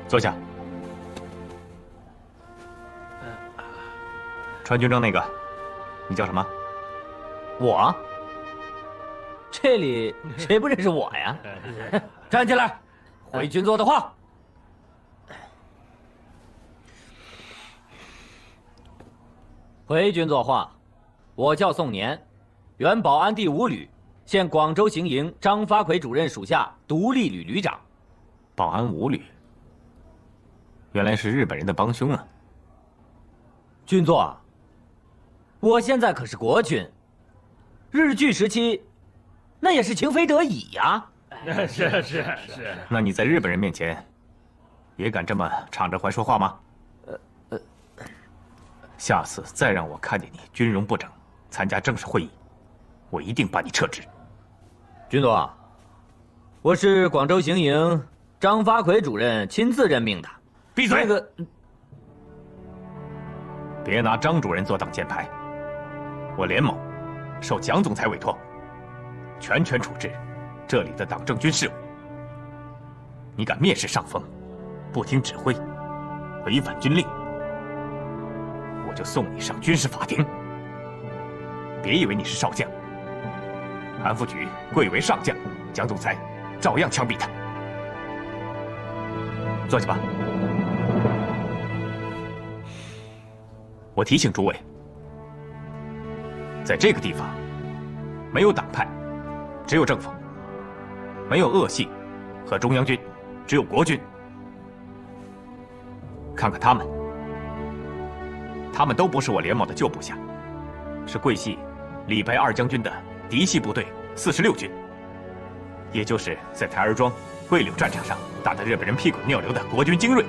坐下。穿军装那个，你叫什么？我？这里谁不认识我呀？站起来，回军座的话。回军座话，我叫宋年，原保安第5旅，现广州行营张发奎主任属下独立旅旅长。保安5旅，原来是日本人的帮凶啊！军座，我现在可是国军，日据时期，那也是情非得已呀。是。那你在日本人面前，也敢这么敞着怀说话吗？下次再让我看见你军容不整，参加正式会议，我一定把你撤职。军座，我是广州行营张发奎主任亲自任命的。闭嘴！那个，别拿张主任做挡箭牌。我连某受蒋总裁委托，全权处置这里的党政军事务。你敢蔑视上峰，不听指挥，违反军令，我就送你上军事法庭。别以为你是少将，韩副局贵为上将，蒋总裁照样枪毙他。坐下吧。我提醒诸位，在这个地方，没有党派，只有政府；没有鄂系和中央军，只有国军。看看他们，他们都不是我连某的旧部下，是桂系李白2将军的嫡系部队46军，也就是在台儿庄、桂柳战场上打得日本人屁滚尿流的国军精锐。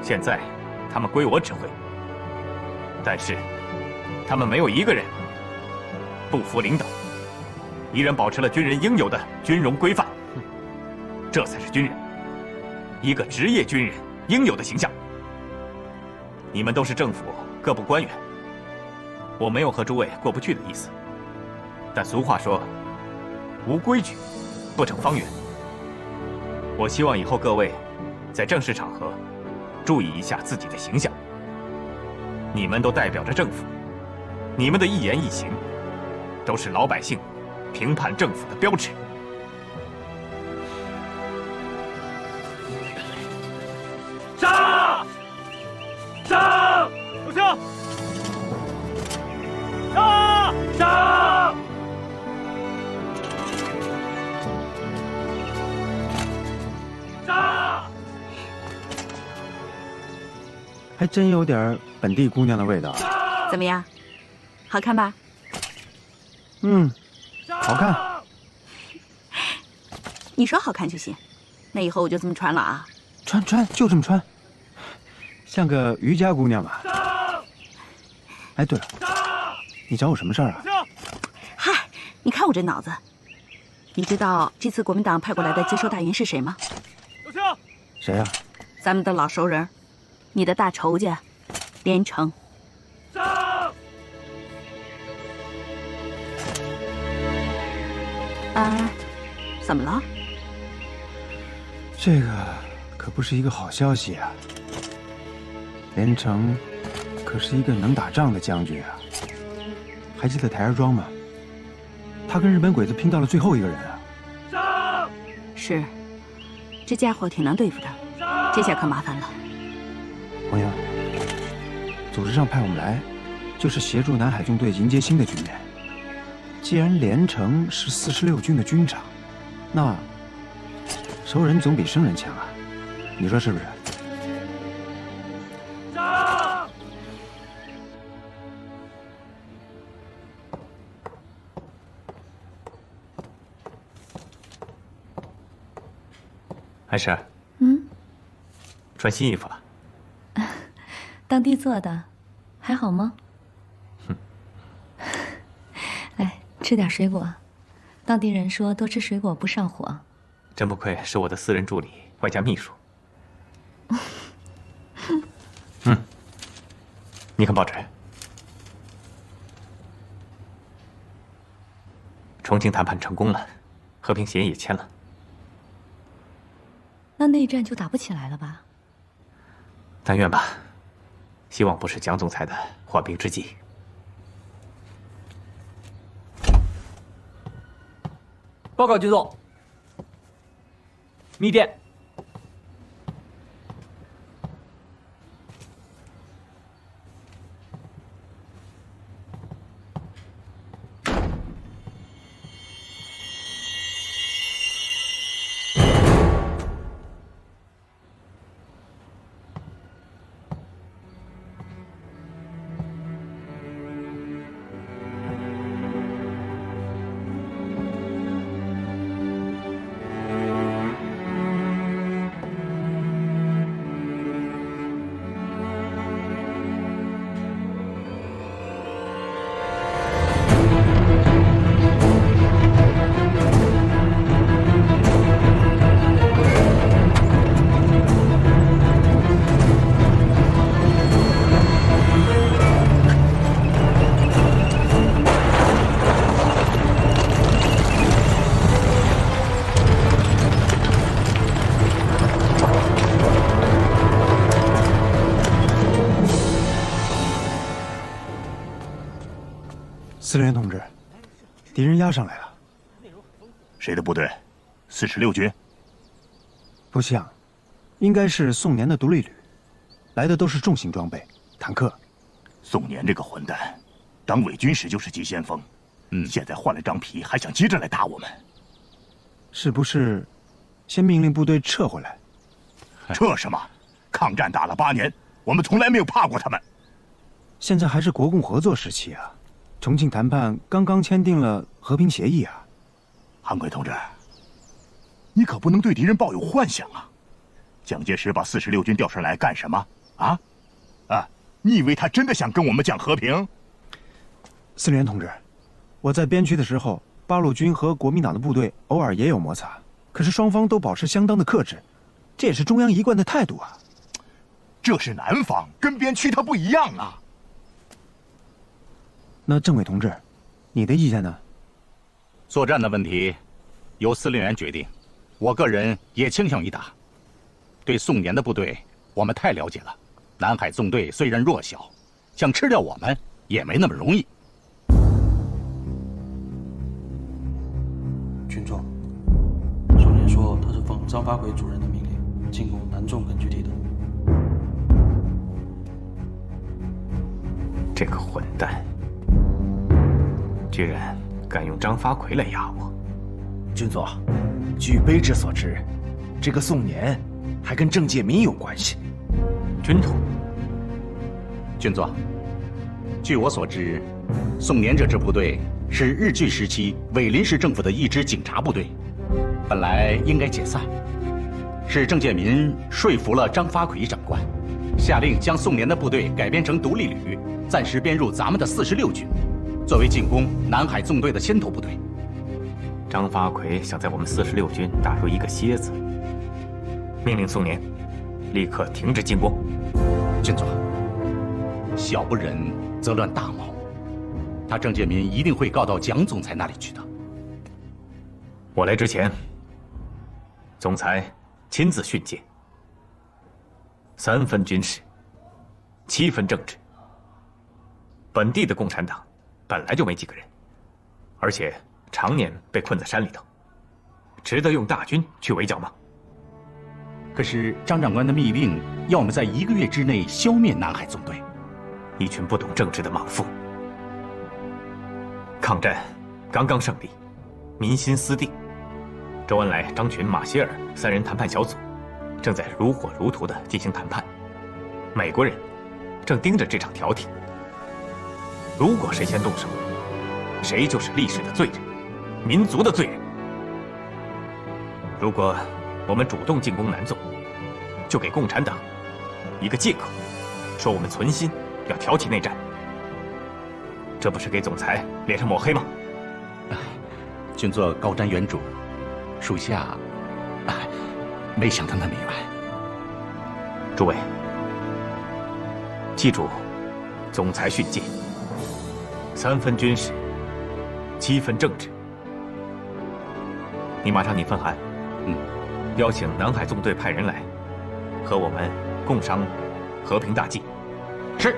现在他们归我指挥，但是他们没有一个人不服领导，依然保持了军人应有的军容规范。这才是军人，一个职业军人应有的形象。你们都是政府各部官员，我没有和诸位过不去的意思，但俗话说，无规矩不成方圆。我希望以后各位在正式场合注意一下自己的形象。你们都代表着政府，你们的一言一行都是老百姓评判政府的标尺。上！上！有枪！上！上！上！还真有点本地姑娘的味道。怎么样，好看吧？嗯，好看。你说好看就行，那以后我就这么穿了啊。穿就这么穿，像个渔家姑娘嘛。哎，对了，你找我什么事儿啊？嗨，你看我这脑子，你知道这次国民党派过来的接收大员是谁吗？谁呀？咱们的老熟人，你的大仇家，连城。啊，怎么了？这个可不是一个好消息啊！连城可是一个能打仗的将军啊！还记得台儿庄吗？他跟日本鬼子拼到了最后一个人啊！是，这家伙挺难对付的，这下可麻烦了。王英，组织上派我们来，就是协助南海纵队迎接新的军人。既然连城是46军的军长，那熟人总比生人强啊，你说是不是？还是，穿新衣服了。当地做的，还好吗？来，吃点水果。当地人说多吃水果不上火。真不愧是我的私人助理，外加秘书。你看报纸，重庆谈判成功了，和平协议也签了。那内战就打不起来了吧？但愿吧，希望不是蒋总裁的缓兵之计。报告军座，密电。司令员同志，敌人压上来了。谁的部队？46军？不像，应该是宋年的独立旅，来的都是重型装备，坦克。宋年这个混蛋，党伪军时就是急先锋，现在换了张皮，还想接着来打我们。是不是先命令部队撤回来？撤什么？抗战打了8年，我们从来没有怕过他们。现在还是国共合作时期啊。重庆谈判刚刚签订了和平协议啊，韩奎同志，你可不能对敌人抱有幻想啊！蒋介石把46军调上来干什么？你以为他真的想跟我们讲和平？司令员同志，我在边区的时候，八路军和国民党的部队偶尔也有摩擦，可是双方都保持相当的克制，这也是中央一贯的态度啊。这是南方，跟边区它不一样啊。那政委同志，你的意见呢？作战的问题由司令员决定，我个人也倾向于打。对宋年的部队，我们太了解了。南海纵队虽然弱小，想吃掉我们也没那么容易。军座，宋年说他是奉张发奎主任的命令进攻南纵根据地的。这个混蛋！居然敢用张发奎来压我！军座，据卑职所知，这个宋年还跟郑介民有关系。军统，军座，据我所知，宋年这支部队是日据时期伪临时政府的一支警察部队，本来应该解散，是郑介民说服了张发奎长官，下令将宋年的部队改编成独立旅，暂时编入咱们的46军。作为进攻南海纵队的先头部队。张发奎想在我们46军打入一个楔子，命令宋年立刻停止进攻。军座，小不忍则乱大谋，他郑介民一定会告到蒋总裁那里去的。我来之前，总裁亲自训诫：3分军事，7分政治。本地的共产党本来就没几个人，而且常年被困在山里头，值得用大军去围剿吗？可是张长官的密令要我们在1个月之内消灭南海纵队，一群不懂政治的莽夫。抗战刚刚胜利，民心思定，周恩来、张群、马歇尔3人谈判小组正在如火如荼地进行谈判，美国人正盯着这场调停。如果谁先动手，谁就是历史的罪人，民族的罪人。如果我们主动进攻南纵，就给共产党一个借口，说我们存心要挑起内战，这不是给总裁脸上抹黑吗？军座高瞻远瞩，属下没想到那么远。诸位，记住总裁训诫：3分军事7分政治。你马上拟份函，邀请南海纵队派人来，和我们共商和平大计。是。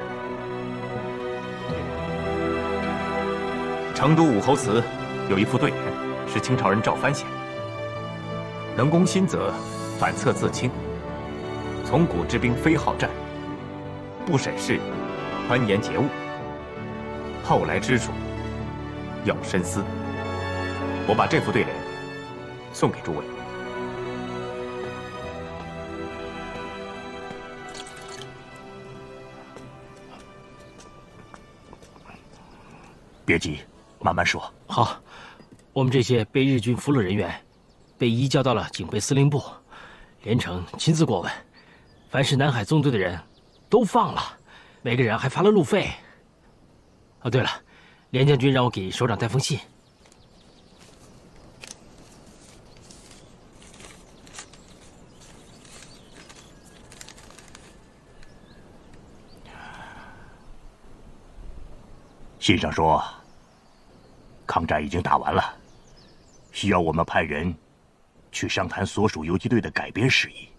成都武侯祠有一副对联，是清朝人赵藩写的：“能攻心则反侧自清，从古之兵非好战，不审事，宽严节物，后来之主要深思。”我把这副对联送给诸位。别急，慢慢说。好，我们这些被日军俘虏人员，被移交到了警备司令部，连城亲自过问，凡是南海纵队的人，都放了，每个人还发了路费。哦，对了，连将军让我给首长带封信。信上说，抗战已经打完了，需要我们派人去商谈所属游击队的改编事宜。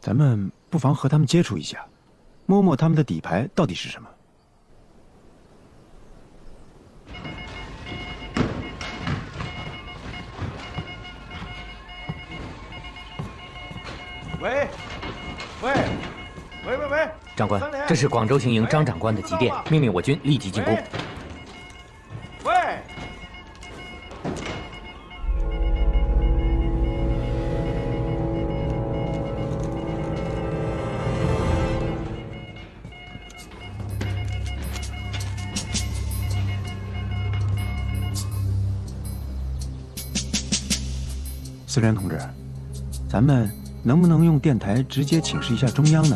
咱们不妨和他们接触一下，摸摸他们的底牌到底是什么。喂，喂，喂喂喂！长官，这是广州行营张长官的急电，命令我军立即进攻。喂！司令员同志，咱们能不能用电台直接请示一下中央呢？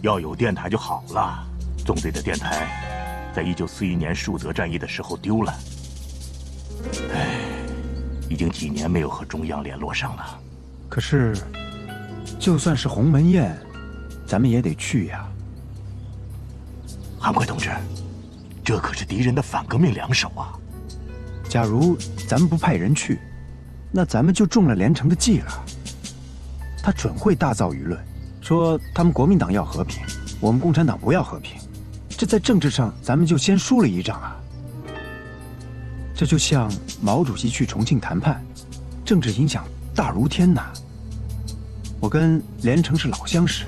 要有电台就好了。纵队的电台，在1941年树德战役的时候丢了，唉，已经几年没有和中央联络上了。可是，就算是鸿门宴，咱们也得去呀。韩奎同志，这可是敌人的反革命两手啊！假如咱们不派人去，那咱们就中了连城的计了。他准会大造舆论，说他们国民党要和平，我们共产党不要和平。这在政治上咱们就先输了一仗啊。这就像毛主席去重庆谈判，政治影响大如天呐。我跟连城是老相识，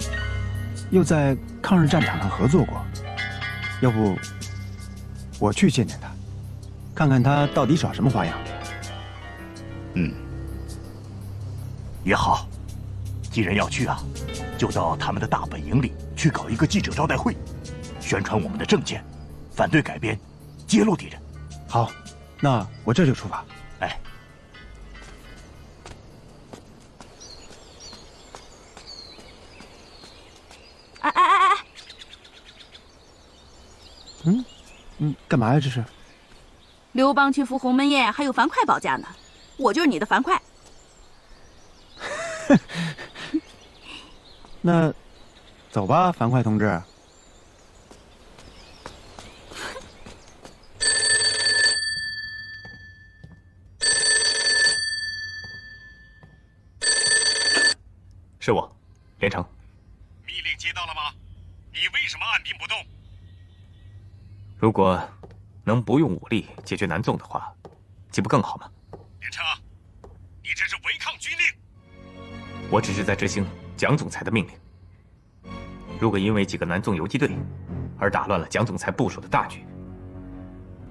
又在抗日战场上合作过。要不我去见见他，看看他到底耍什么花样。也好，既然要去啊，就到他们的大本营里去搞一个记者招待会，宣传我们的政见，反对改编，揭露敌人。好，那我这就出发。哎，干嘛呀？这是？刘邦去赴鸿门宴，还有樊哙保驾呢。我就是你的樊哙。那，走吧，樊哙同志。是我，连城。密令接到了吗？你为什么按兵不动？如果能不用武力解决南纵的话，岂不更好吗？连城，你这是违抗军令。我只是在执行蒋总裁的命令。如果因为几个南纵游击队而打乱了蒋总裁部署的大局，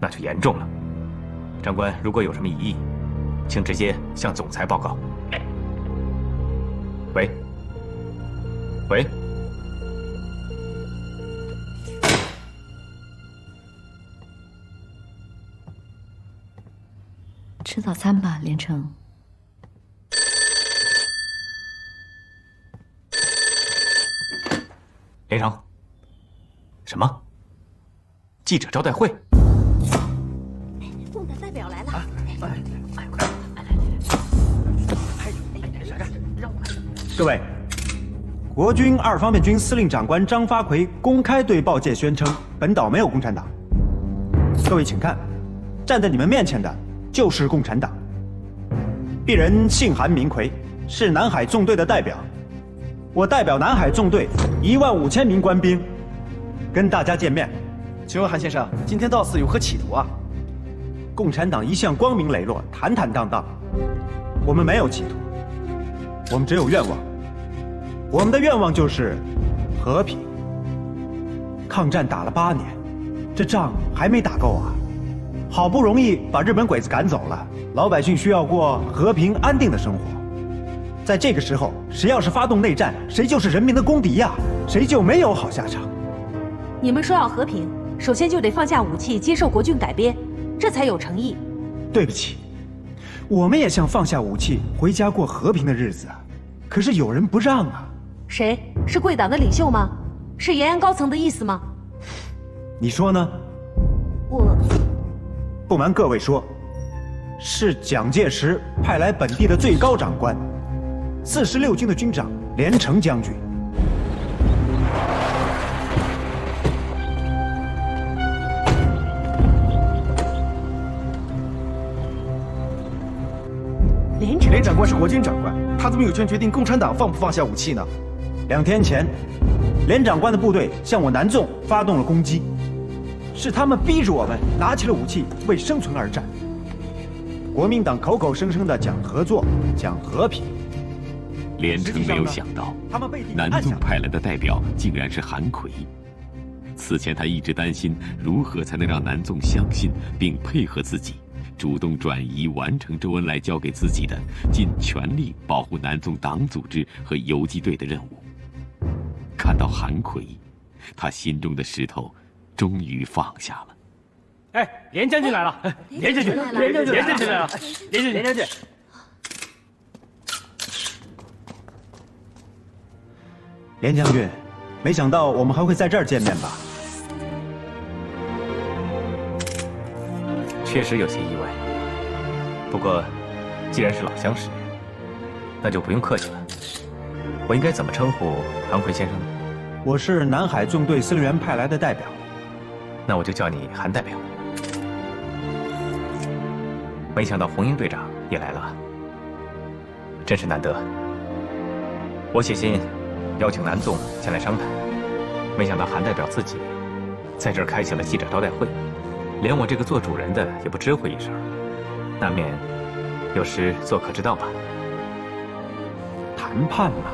那就严重了。长官如果有什么异议，请直接向总裁报告。喂，喂。吃早餐吧，连城。连城，什么？记者招待会？共产代表来了！各位，国军2方面军司令长官张发奎公开对报界宣称，本岛没有共产党。各位请看，站在你们面前的就是共产党。鄙人姓韩名奎，是南海纵队的代表。我代表南海纵队15000名官兵，跟大家见面。请问韩先生，今天到此有何企图啊？共产党一向光明磊落，坦坦荡荡。我们没有企图，我们只有愿望。我们的愿望就是和平。抗战打了8年，这仗还没打够啊！好不容易把日本鬼子赶走了，老百姓需要过和平安定的生活。在这个时候，谁要是发动内战，谁就是人民的公敌呀，谁就没有好下场。你们说要和平，首先就得放下武器，接受国军改编，这才有诚意。对不起，我们也想放下武器，回家过和平的日子，可是有人不让啊。谁？是贵党的领袖吗？是延安高层的意思吗？你说呢？我不瞒各位说，是蒋介石派来本地的最高长官，46军的军长连城将军。连长官是国军长官，他怎么有权决定共产党放不放下武器呢？2天前，连长官的部队向我南纵发动了攻击，是他们逼着我们拿起了武器，为生存而战。国民党口口声声的讲合作、讲和平，连城没有想到，南纵派来的代表竟然是韩奎。此前他一直担心如何才能让南纵相信并配合自己，主动转移完成周恩来交给自己的尽全力保护南纵党组织和游击队的任务。看到韩奎，他心中的石头终于放下了。哎，连将军来了！连将军，连将军来了！连将军，连将军，没想到我们还会在这儿见面吧？确实有些意外。不过，既然是老相识，那就不用客气了。我应该怎么称呼韩奎先生呢？我是南海纵队司令员派来的代表，那我就叫你韩代表。没想到红英队长也来了，真是难得。我写信邀请南纵前来商谈，没想到韩代表自己在这儿开启了记者招待会，连我这个做主人的也不知会一声，难免有失做客之道吧。谈判嘛，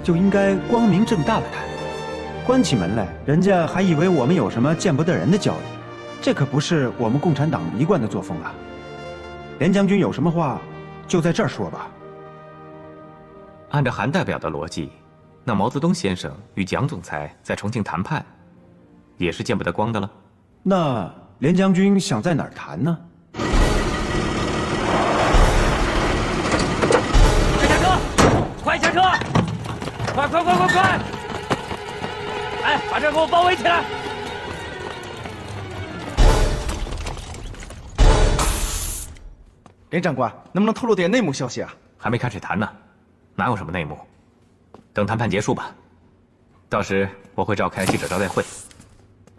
就应该光明正大的谈，关起门来，人家还以为我们有什么见不得人的交易，这可不是我们共产党一贯的作风啊。连将军有什么话，就在这儿说吧。按照韩代表的逻辑，那毛泽东先生与蒋总裁在重庆谈判，也是见不得光的了。那连将军想在哪儿谈呢？快下车！快下车！快！哎，把这儿给我包围起来！连长官，能不能透露点内幕消息啊？还没开始谈呢，哪有什么内幕？等谈判结束吧，到时我会召开记者招待会，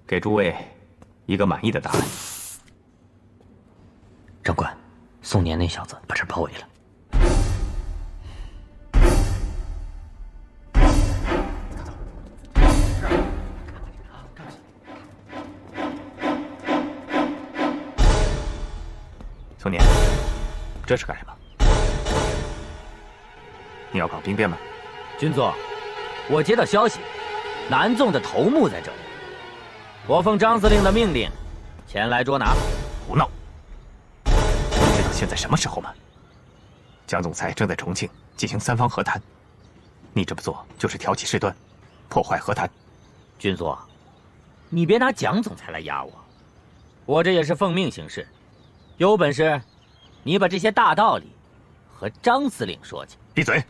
给诸位一个满意的答案。长官，宋年那小子把这儿包围了。宋年，这是干什么？你要搞兵变吗？军座，我接到消息，南纵的头目在这里，我奉张司令的命令，前来捉拿。胡闹！你知道现在什么时候吗？蒋总裁正在重庆进行3方和谈，你这么做就是挑起事端，破坏和谈。军座，你别拿蒋总裁来压我，我这也是奉命行事。有本事，你把这些大道理和张司令说去。闭嘴！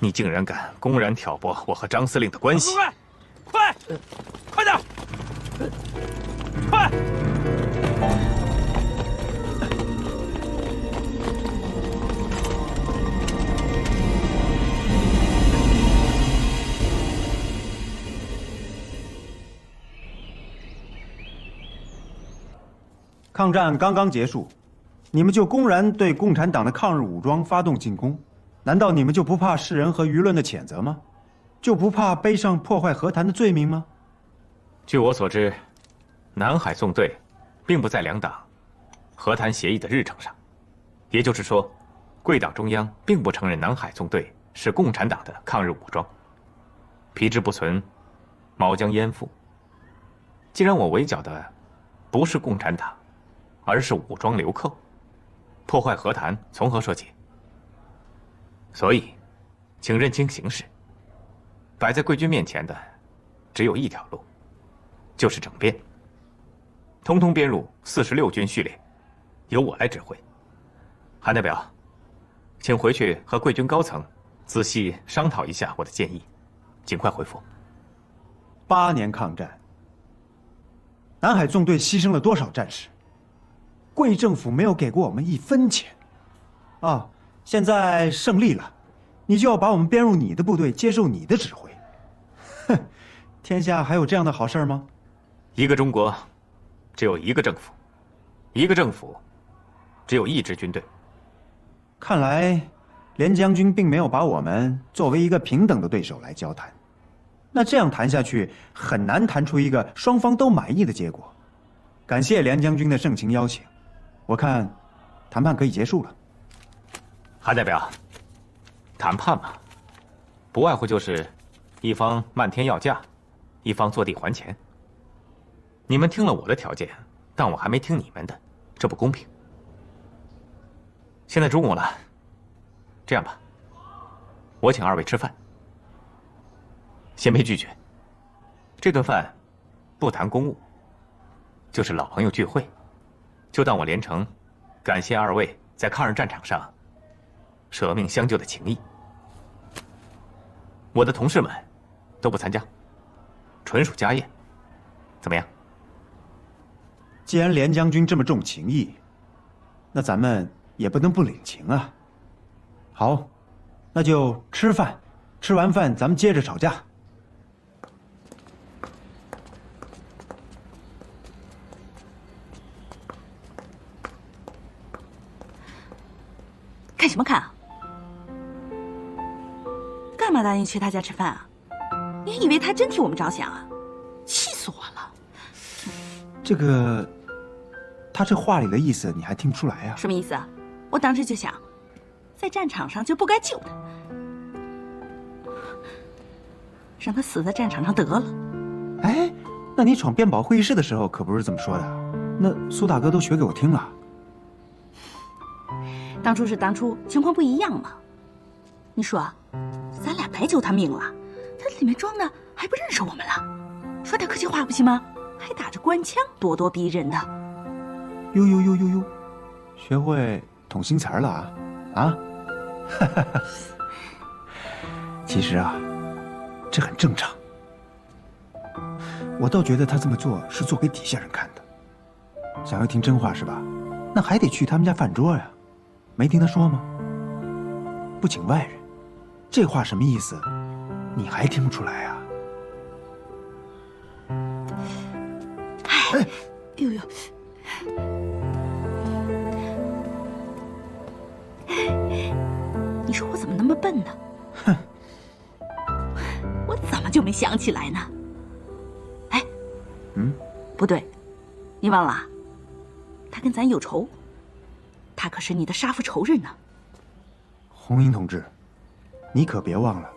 你竟然敢公然挑拨我和张司令的关系！快点！快！抗战刚刚结束，你们就公然对共产党的抗日武装发动进攻，难道你们就不怕世人和舆论的谴责吗？就不怕背上破坏和谈的罪名吗？据我所知，南海纵队并不在两党和谈协议的日程上，也就是说，贵党中央并不承认南海纵队是共产党的抗日武装，皮之不存，毛将焉附？既然我围剿的不是共产党，而是武装流寇，破坏和谈从何说起？所以，请认清形势。摆在贵军面前的只有一条路，就是整编，通通编入46军序列，由我来指挥。韩代表，请回去和贵军高层仔细商讨一下我的建议，尽快回复。8年抗战，南海纵队牺牲了多少战士？贵政府没有给过我们1分钱。啊，现在胜利了，你就要把我们编入你的部队，接受你的指挥。哼，天下还有这样的好事吗？一个中国，只有一个政府；一个政府，只有一支军队。看来，连将军并没有把我们作为一个平等的对手来交谈。那这样谈下去，很难谈出一个双方都满意的结果。感谢连将军的盛情邀请，我看谈判可以结束了。韩代表，谈判嘛，不外乎就是一方漫天要价，一方坐地还钱。你们听了我的条件，但我还没听你们的，这不公平。现在中午了，这样吧，我请2位吃饭。先别拒绝，这顿饭不谈公务，就是老朋友聚会，就当我连城感谢2位在抗日战场上舍命相救的情谊。我的同事们都不参加，纯属家宴，怎么样？既然连将军这么重情义，那咱们也不能不领情啊。好，那就吃饭，吃完饭咱们接着吵架。看什么看啊？干嘛答应去他家吃饭啊？你以为他真替我们着想啊？气死我了！这个，他这话里的意思你还听不出来呀？什么意思啊？我当时就想，在战场上就不该救他，让他死在战场上得了。哎，那你闯变保会议室的时候可不是这么说的，那苏大哥都学给我听了。当初是当初，情况不一样嘛。你说，咱俩白救他命了，他里面装的还不认识我们了？说点客气话不行吗？还打着官腔，咄咄逼人的。呦，学会捅新词儿了啊！啊，其实啊，这很正常。我倒觉得他这么做是做给底下人看的。想要听真话是吧？那还得去他们家饭桌呀。没听他说吗？不请外人，这话什么意思？你还听不出来啊？哎，呦，你说我怎么那么笨呢？哼，我怎么就没想起来呢？哎，不对，你忘了，他跟咱有仇。他可是你的杀父仇人呢。红英同志，你可别忘了，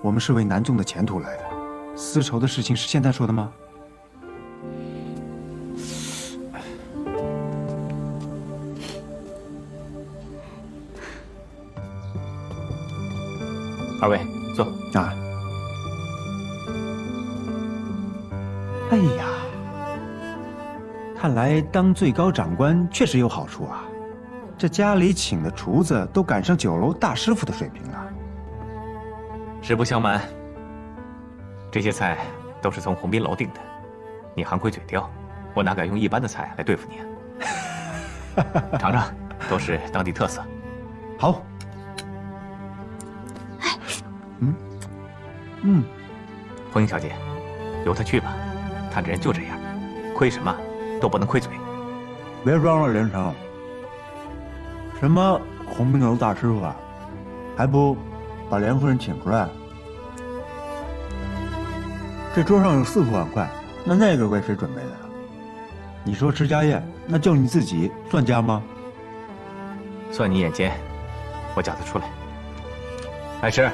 我们是为南纵的前途来的，私仇的事情是现在说的吗？二位坐啊。哎呀，看来当最高长官确实有好处啊。这家里请的厨子都赶上酒楼大师傅的水平了。实不相瞒，这些菜都是从鸿宾楼订的。你韩奎嘴刁，我哪敢用一般的菜来对付你啊？尝尝，都是当地特色。好。红英小姐，由他去吧，他这人就这样，亏什么都不能亏嘴。别装了，连城。什么红冰楼大师傅啊，还不把连夫人请出来？这桌上有4副碗筷，那个为谁准备的呀？你说吃家宴，那就你自己算家吗？算你眼尖，我讲得出来。爱吃。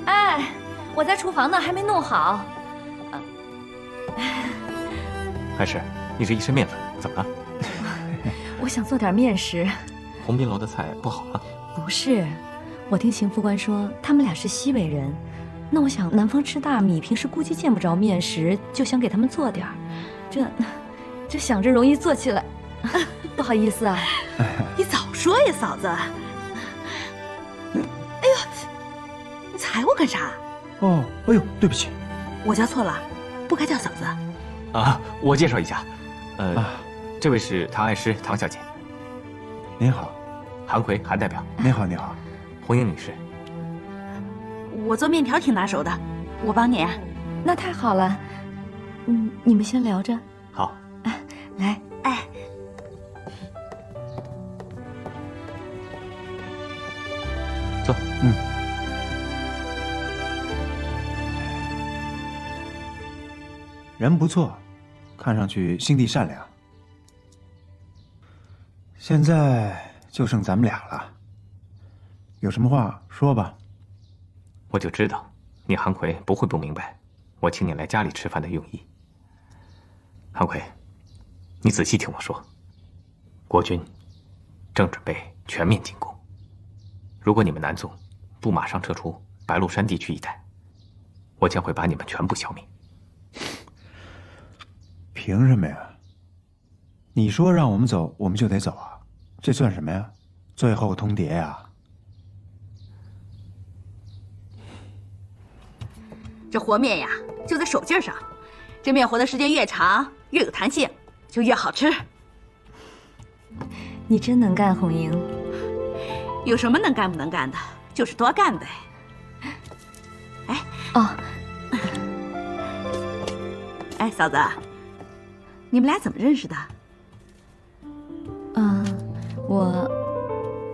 哎，我在厨房呢，还没弄好。爱吃，你这一身面粉，怎么了？我想做点面食。红冰楼的菜不好吗？不是，我听邢副官说他们俩是西北人，那我想南方吃大米，平时估计见不着面食，就想给他们做点儿。这想着容易做起来，不好意思啊。你早说呀，嫂子！哎呦，你踩我干啥？哦，哎呦，对不起，我叫错了，不该叫嫂子。啊，我介绍一下，这位是唐爱诗，唐小姐。您好。韩奎，韩代表。您好，您好。红英女士。我做面条挺拿手的，我帮你。那太好了。你们先聊着。好。来，哎。坐。人不错，看上去心地善良。现在就剩咱们俩了，有什么话说吧。我就知道你韩奎不会不明白我请你来家里吃饭的用意。韩奎，你仔细听我说，国军正准备全面进攻，如果你们南纵不马上撤出白鹿山地区一带，我将会把你们全部消灭。凭什么呀？你说让我们走，我们就得走啊？这算什么呀？最后通牒呀！这和面呀，就在手劲上。这面和的时间越长，越有弹性，就越好吃。你真能干，红英。有什么能干不能干的，就是多干呗。哎，哦，哎，嫂子，你们俩怎么认识的？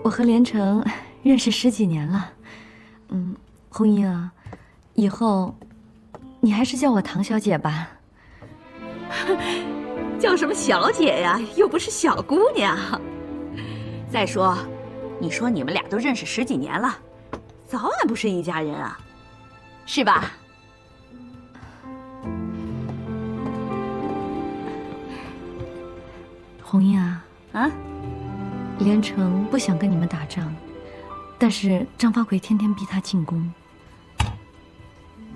我和连城认识10几年了。红英啊，以后你还是叫我唐小姐吧。叫什么小姐呀？又不是小姑娘。再说，你说你们俩都认识10几年了，早晚不是一家人啊，是吧？红英啊，连城不想跟你们打仗，但是张发奎天天逼他进攻。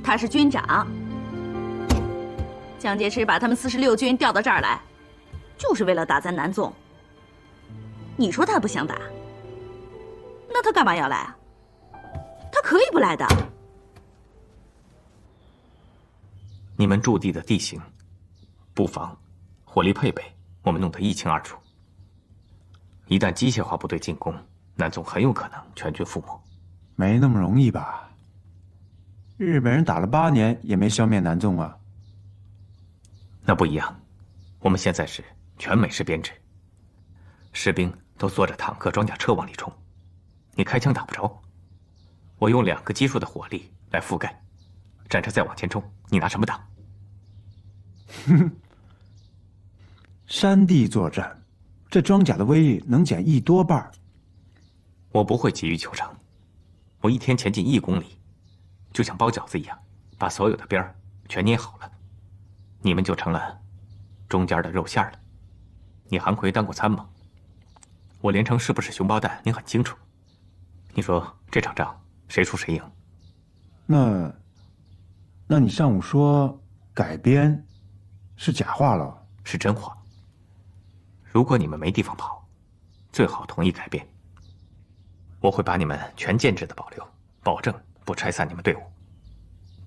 他是军长，蒋介石把他们46军调到这儿来，就是为了打咱南纵。你说他不想打，那他干嘛要来啊？他可以不来的。你们驻地的地形、布防、火力配备，我们弄得一清二楚。一旦机械化部队进攻，南纵很有可能全军覆没。没那么容易吧？日本人打了8年也没消灭南纵啊。那不一样，我们现在是全美式编制，士兵都坐着坦克、装甲车往里冲，你开枪打不着。我用2个基数的火力来覆盖，战车再往前冲，你拿什么挡？山地作战，这装甲的威力能减1多半。我不会急于求成，我一天前进1公里，就像包饺子一样，把所有的边儿全捏好了，你们就成了中间的肉馅了。你韩奎当过参谋，我连城是不是熊包蛋，您很清楚。你说这场仗谁输谁赢？那你上午说改编是假话了？是真话。如果你们没地方跑，最好同意改编。我会把你们全建制的保留，保证不拆散你们队伍。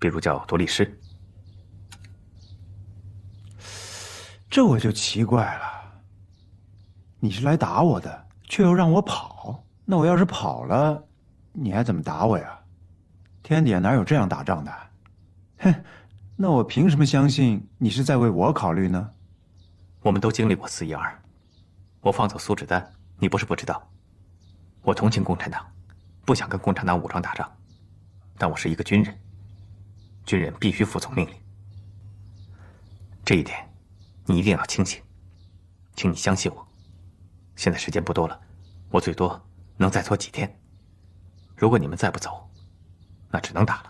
比如叫独立师。这我就奇怪了，你是来打我的，却又让我跑，那我要是跑了，你还怎么打我呀？天底下哪有这样打仗的？哼，那我凭什么相信你是在为我考虑呢？我们都经历过412，我放走苏芷丹，你不是不知道，我同情共产党，不想跟共产党武装打仗，但我是一个军人，军人必须服从命令。这一点，你一定要清醒，请你相信我。现在时间不多了，我最多能再拖几天。如果你们再不走，那只能打了。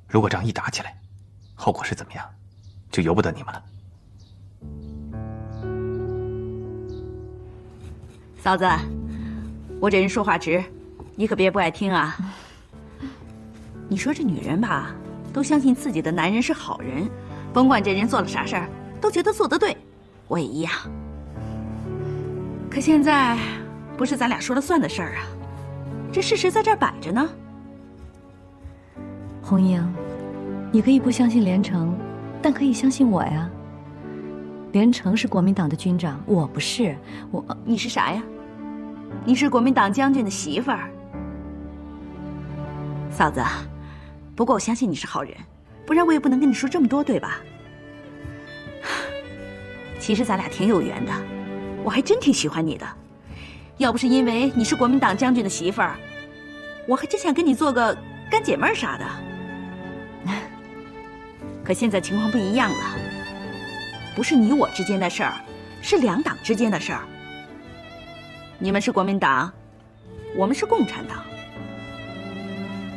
如果仗一打起来，后果是怎么样，就由不得你们了。嫂子，我这人说话直，你可别不爱听啊。你说这女人吧，都相信自己的男人是好人，甭管这人做了啥事儿，都觉得做得对。我也一样。可现在不是咱俩说了算的事儿啊，这事实在这儿摆着呢。红英，你可以不相信连城，但可以相信我呀。连城是国民党的军长，我不是。你是啥呀？你是国民党将军的媳妇儿。嫂子，不过我相信你是好人，不然我也不能跟你说这么多，对吧？其实咱俩挺有缘的，我还真挺喜欢你的。要不是因为你是国民党将军的媳妇儿，我还真想跟你做个干姐妹啥的。可现在情况不一样了，不是你我之间的事儿，是两党之间的事儿。你们是国民党，我们是共产党。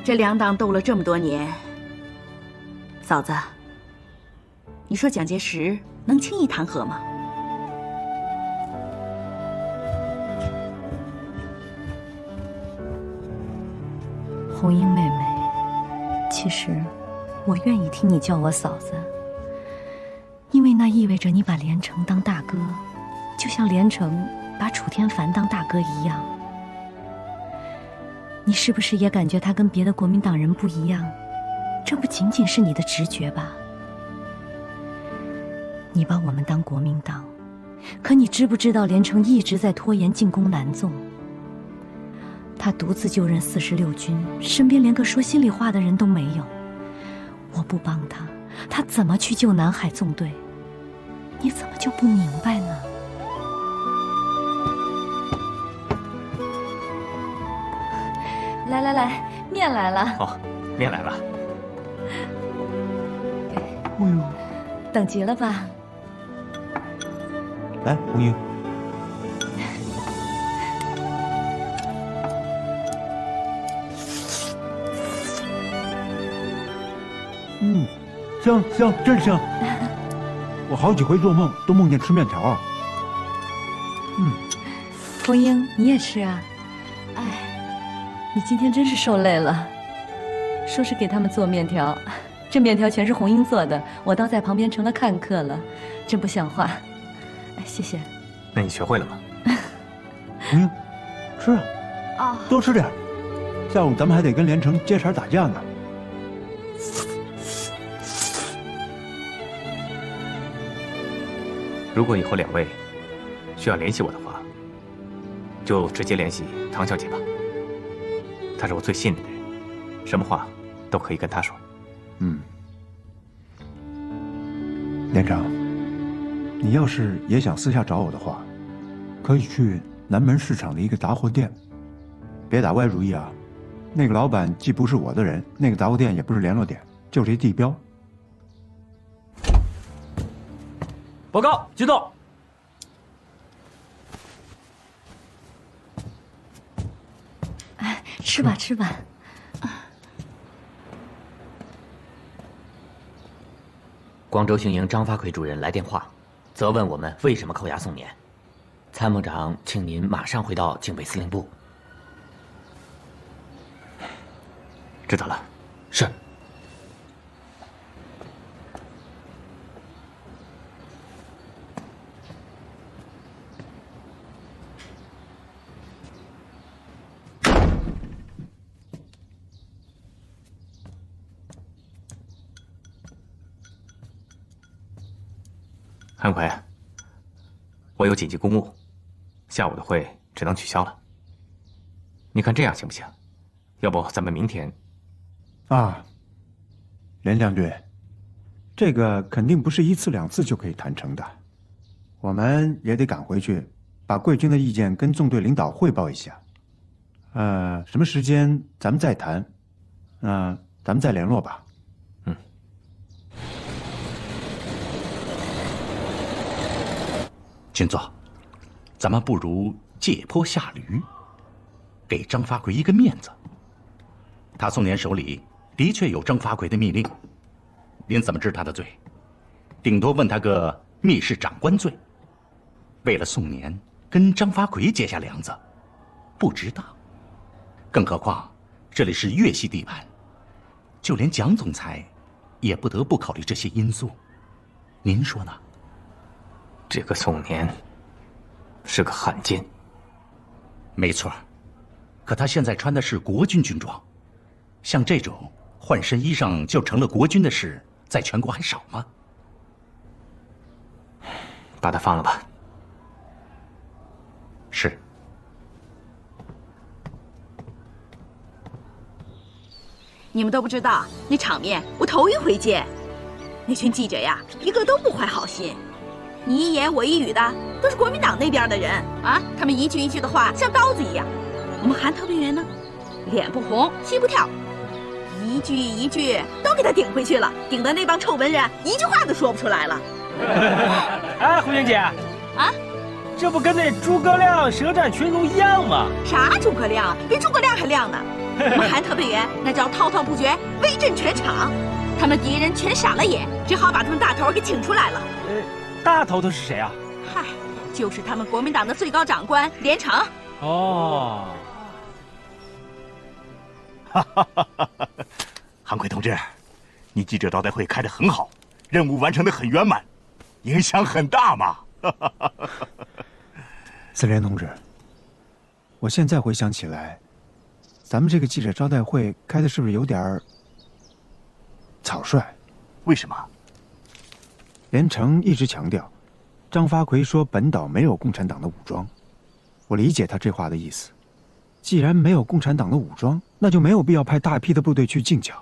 这两党斗了这么多年，嫂子，你说蒋介石能轻易弹劾吗？红英妹妹，其实我愿意听你叫我嫂子，因为那意味着你把连城当大哥，就像连城把楚天凡当大哥一样。你是不是也感觉他跟别的国民党人不一样？这不仅仅是你的直觉吧？你把我们当国民党，可你知不知道连城一直在拖延进攻南纵？他独自就任46军，身边连个说心里话的人都没有。我不帮他，他怎么去救南海纵队？你怎么就不明白呢？来来来，面来了。哦，面来了。哎呦，等急了吧？来，红英。香香，真香！我好几回做梦都梦见吃面条啊。红英，你也吃啊？哎，你今天真是受累了。说是给他们做面条，这面条全是红英做的，我倒在旁边成了看客了，真不像话。哎，谢谢。那你学会了吗？红英，吃啊！啊，多吃点。下午咱们还得跟连城接茬打架呢。如果以后两位需要联系我的话，就直接联系唐小姐吧。她是我最信任的人，什么话都可以跟她说。连长，你要是也想私下找我的话，可以去南门市场的一个杂货店。别打歪主意啊！那个老板既不是我的人，那个杂货店也不是联络点，就是一地标。报告，局长。哎，吃吧吃吧。广州行营张发奎主任来电话，责问我们为什么扣押宋年。参谋长，请您马上回到警备司令部。知道了。是。韩奎，我有紧急公务，下午的会只能取消了。你看这样行不行？要不咱们明天？啊，连将军，这个肯定不是一次两次就可以谈成的，我们也得赶回去，把贵军的意见跟纵队领导汇报一下。什么时间咱们再谈？咱们再联络吧。军座，咱们不如借坡下驴，给张发奎一个面子。他宋年手里的确有张发奎的密令，您怎么治他的罪？顶多问他个密室长官罪。为了宋年跟张发奎结下梁子，不值当。更何况这里是粤系地盘，就连蒋总裁也不得不考虑这些因素。您说呢？这个宋年是个汉奸。没错，可他现在穿的是国军军装，像这种换身衣裳就成了国军的事，在全国还少吗？把他放了吧。是。你们都不知道，那场面我头一回见。那群记者呀，一个都不怀好心，你一言我一语的，都是国民党那边的人啊。他们一句一句的话像刀子一样。我们韩特派员呢，脸不红心不跳，一句一句都给他顶回去了，顶得那帮臭文人一句话都说不出来了。哎，胡云姐啊，这不跟那诸葛亮舌战群儒一样吗？啥诸葛亮？比诸葛亮还亮呢！我们韩特派员那叫滔滔不绝，威震全场，他们敌人全傻了眼，只好把他们大头给请出来了。大头是谁啊？嗨，就是他们国民党的最高长官连城。哦，韩奎同志，你记者招待会开得很好，任务完成得很圆满，影响很大嘛。司连同志，我现在回想起来，咱们这个记者招待会开的是不是有点草率？为什么？连城一直强调，张发奎说本岛没有共产党的武装。我理解他这话的意思，既然没有共产党的武装，那就没有必要派大批的部队去近剿。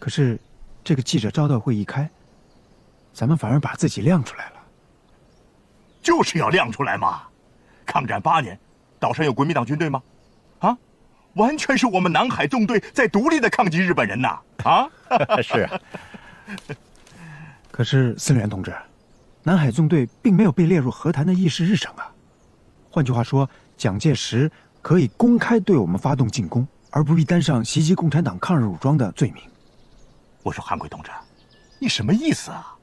可是，这个记者招待会一开，咱们反而把自己亮出来了。就是要亮出来嘛！抗战8年，岛上有国民党军队吗？啊，完全是我们南海纵队在独立的抗击日本人呐！啊，是啊。可是司令员同志，南海纵队并没有被列入和谈的议事日程啊。换句话说，蒋介石可以公开对我们发动进攻，而不必担上袭击共产党抗日武装的罪名。我说韩奎同志，你什么意思啊？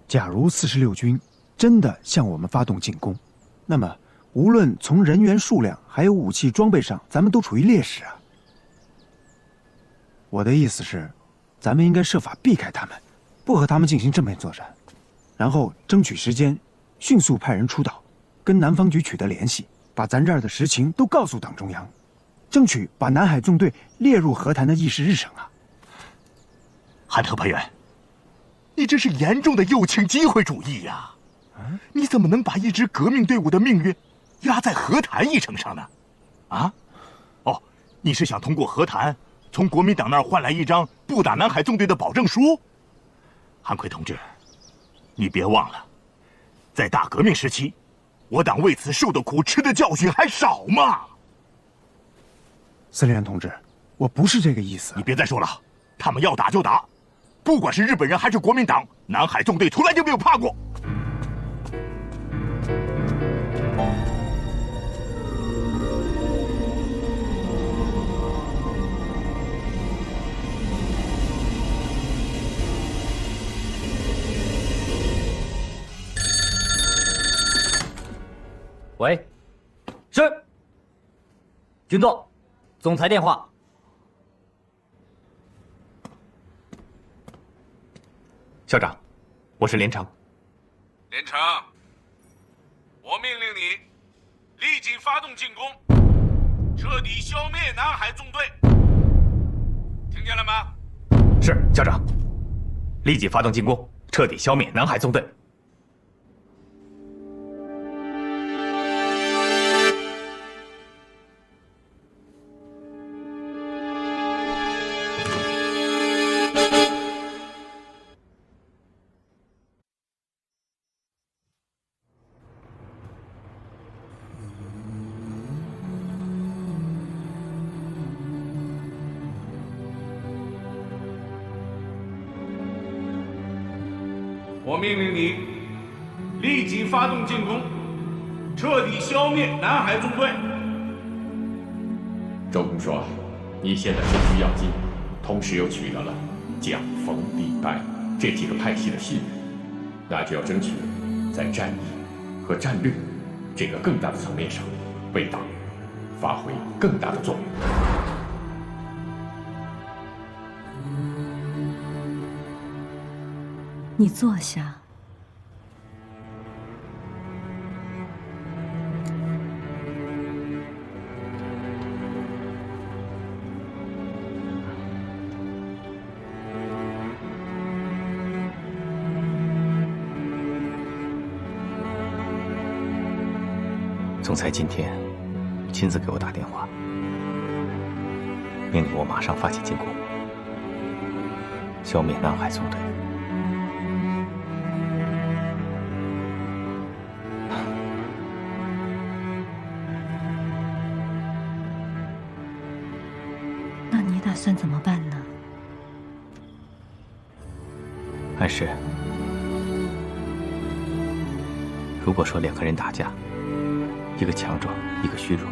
假如46军真的向我们发动进攻，那么无论从人员数量还有武器装备上，咱们都处于劣势啊。我的意思是，咱们应该设法避开他们，不和他们进行正面作战，然后争取时间，迅速派人出岛，跟南方局取得联系，把咱这儿的实情都告诉党中央，争取把南海纵队列入和谈的议事日程啊。韩特派员，你这是严重的右倾机会主义呀！你怎么能把一支革命队伍的命运压在和谈议程上呢？啊？哦，你是想通过和谈从国民党那儿换来一张不打南海纵队的保证书？韩奎同志，你别忘了，在大革命时期，我党为此受的苦、吃的教训还少吗？司令员同志，我不是这个意思。你别再说了，他们要打就打，不管是日本人还是国民党，南海纵队从来就没有怕过。喂，是。军座，总裁电话。校长，我是连城。连城，我命令你立即发动进攻，彻底消灭南海纵队，听见了吗？是，校长。立即发动进攻，彻底消灭南海纵队。我命令你立即发动进攻，彻底消灭南海纵队。周公说，你现在身居要津，同时又取得了蒋、冯、李、白这几个派系的信任，那就要争取在战役和战略这个更大的层面上，为党发挥更大的作用。你坐下。总裁今天亲自给我打电话，命令我马上发起进攻，消灭南海纵队。那你打算怎么办呢？安石，如果说两个人打架，一个强壮，一个虚弱，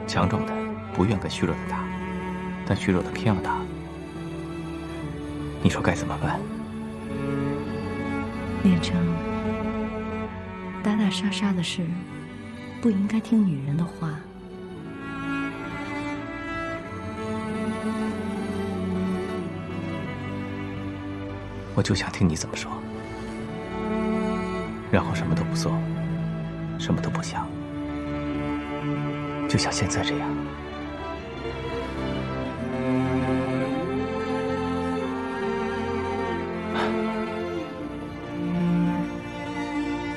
强壮的不愿跟虚弱的打，但虚弱的偏要打，你说该怎么办？连城，打打杀杀的事，不应该听女人的话。我就想听你怎么说，然后什么都不做，什么都不想，就像现在这样。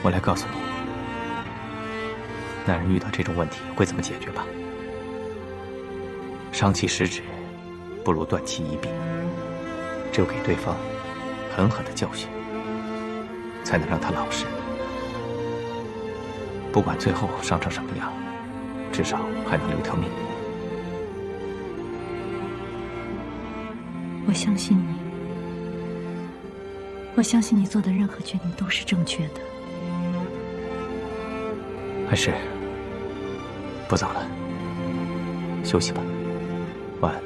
我来告诉你，男人遇到这种问题会怎么解决吧。伤其十指，不如断其一臂。只有给对方狠狠的教训，才能让他老实。不管最后伤成什么样，至少还能留条命。我相信你，我相信你做的任何决定都是正确的。还是不早了，休息吧，晚安。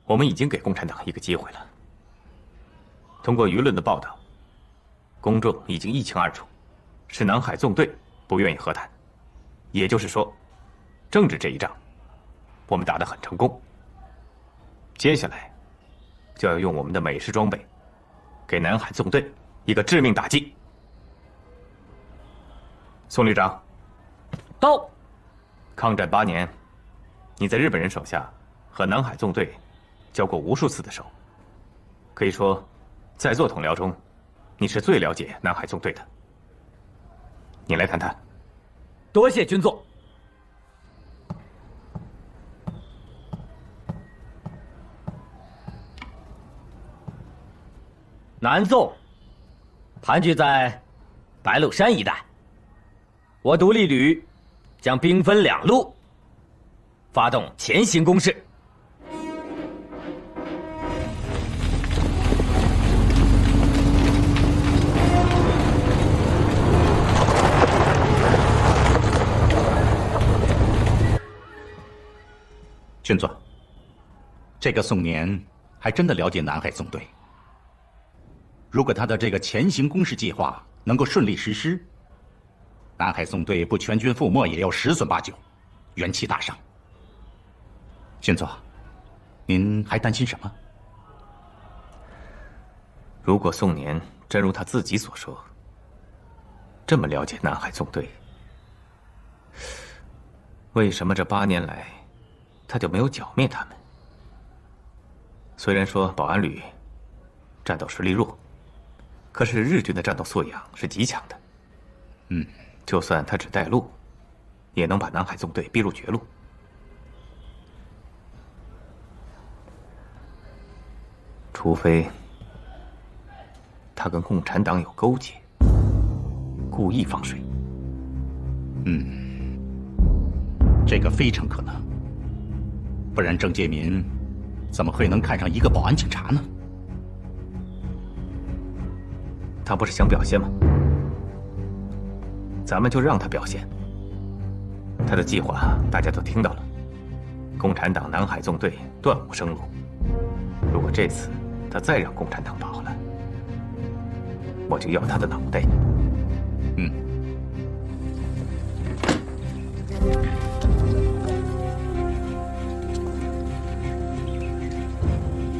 我们已经给共产党一个机会了。通过舆论的报道，公众已经一清二楚，是南海纵队不愿意和谈。也就是说，政治这一仗，我们打得很成功。接下来，就要用我们的美式装备，给南海纵队一个致命打击。宋旅长，到。抗战8年，你在日本人手下和南海纵队交过无数次的手，可以说，在座同僚中，你是最了解南海纵队的。你来谈谈。多谢军座。南纵盘踞在白鹿山一带，我独立旅将兵分2路，发动前行攻势。军座，这个宋年还真的了解南海纵队。如果他的这个前行攻势计划能够顺利实施，南海纵队不全军覆没也要10损8九，元气大伤。军座，您还担心什么？如果宋年真如他自己所说，这么了解南海纵队，为什么这8年来他就没有剿灭他们？虽然说保安旅战斗实力弱，可是日军的战斗素养是极强的。就算他只带路，也能把南海纵队逼入绝路。除非他跟共产党有勾结，故意放水。这个非常可能。不然郑介民怎么会能看上一个保安警察呢？他不是想表现吗？咱们就让他表现。他的计划大家都听到了，共产党南海纵队断无生路。如果这次他再让共产党跑了，我就要他的脑袋。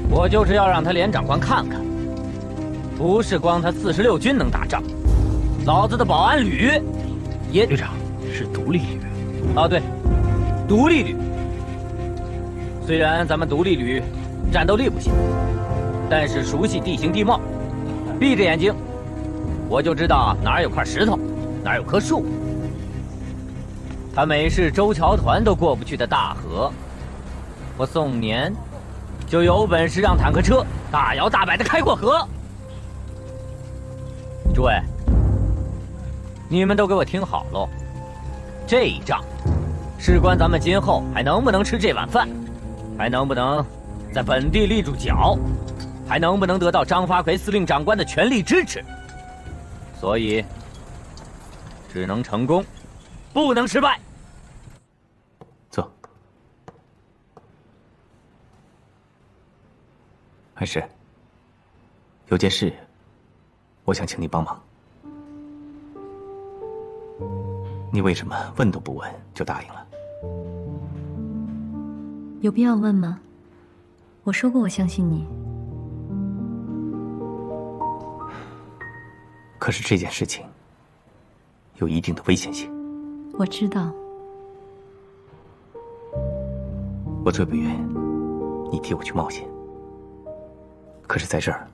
我就是要让他连长官看看，不是光他46军能打仗，老子的保安旅也……旅长是独立旅。啊，对，独立旅。虽然咱们独立旅战斗力不行，但是熟悉地形地貌，闭着眼睛我就知道哪儿有块石头，哪儿有棵树。他美式舟桥团都过不去的大河，我宋年就有本事让坦克车大摇大摆地开过河。诸位，你们都给我听好喽，这一仗事关咱们今后还能不能吃这碗饭，还能不能在本地立住脚，还能不能得到张发奎司令长官的全力支持。所以只能成功，不能失败。坐。还是有件事，我想请你帮忙。你为什么问都不问就答应了？有必要问吗？我说过我相信你。可是这件事情有一定的危险性。我知道。我最不愿你替我去冒险。可是在这儿，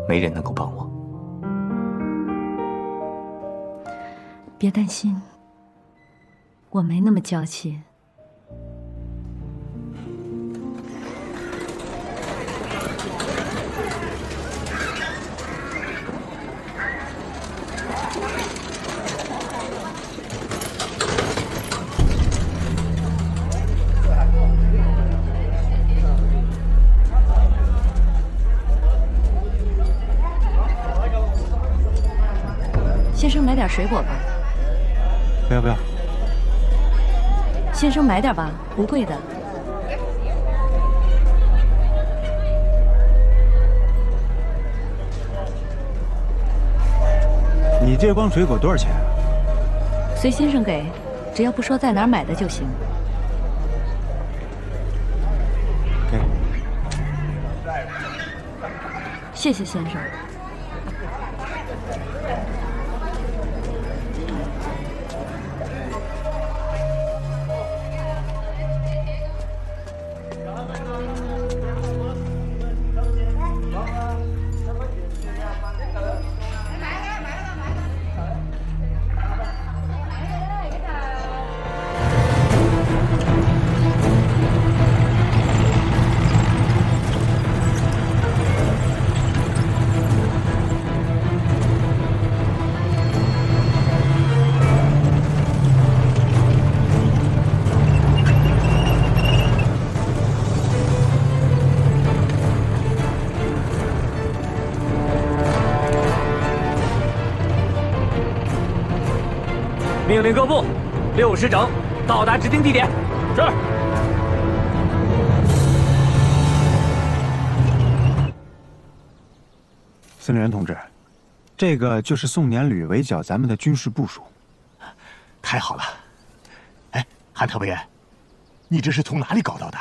没人能够帮我。别担心，我没那么娇气。先生买点水果吧。不要不要。先生买点吧，不贵的。你这筐水果多少钱啊？随先生给，只要不说在哪儿买的就行。给。谢谢先生。命令各部6时整到达指定地点。是。司令员同志，这个就是宋年旅围剿咱们的军事部署。太好了！哎，韩特派员，你这是从哪里搞到的？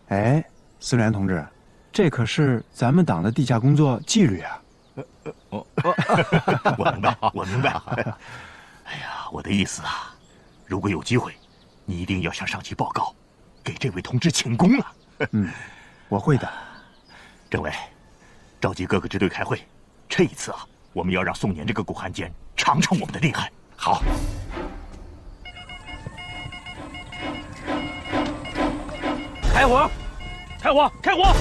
哎，司令员同志，这可是咱们党的地下工作纪律啊！我明白，我明白。哎呀，我的意思啊，如果有机会，你一定要向上级报告，给这位同志请功啊！我会的。政委，召集各个支队开会。这一次啊，我们要让宋年这个狗汉奸尝尝我们的厉害。好。开火！开火！开火！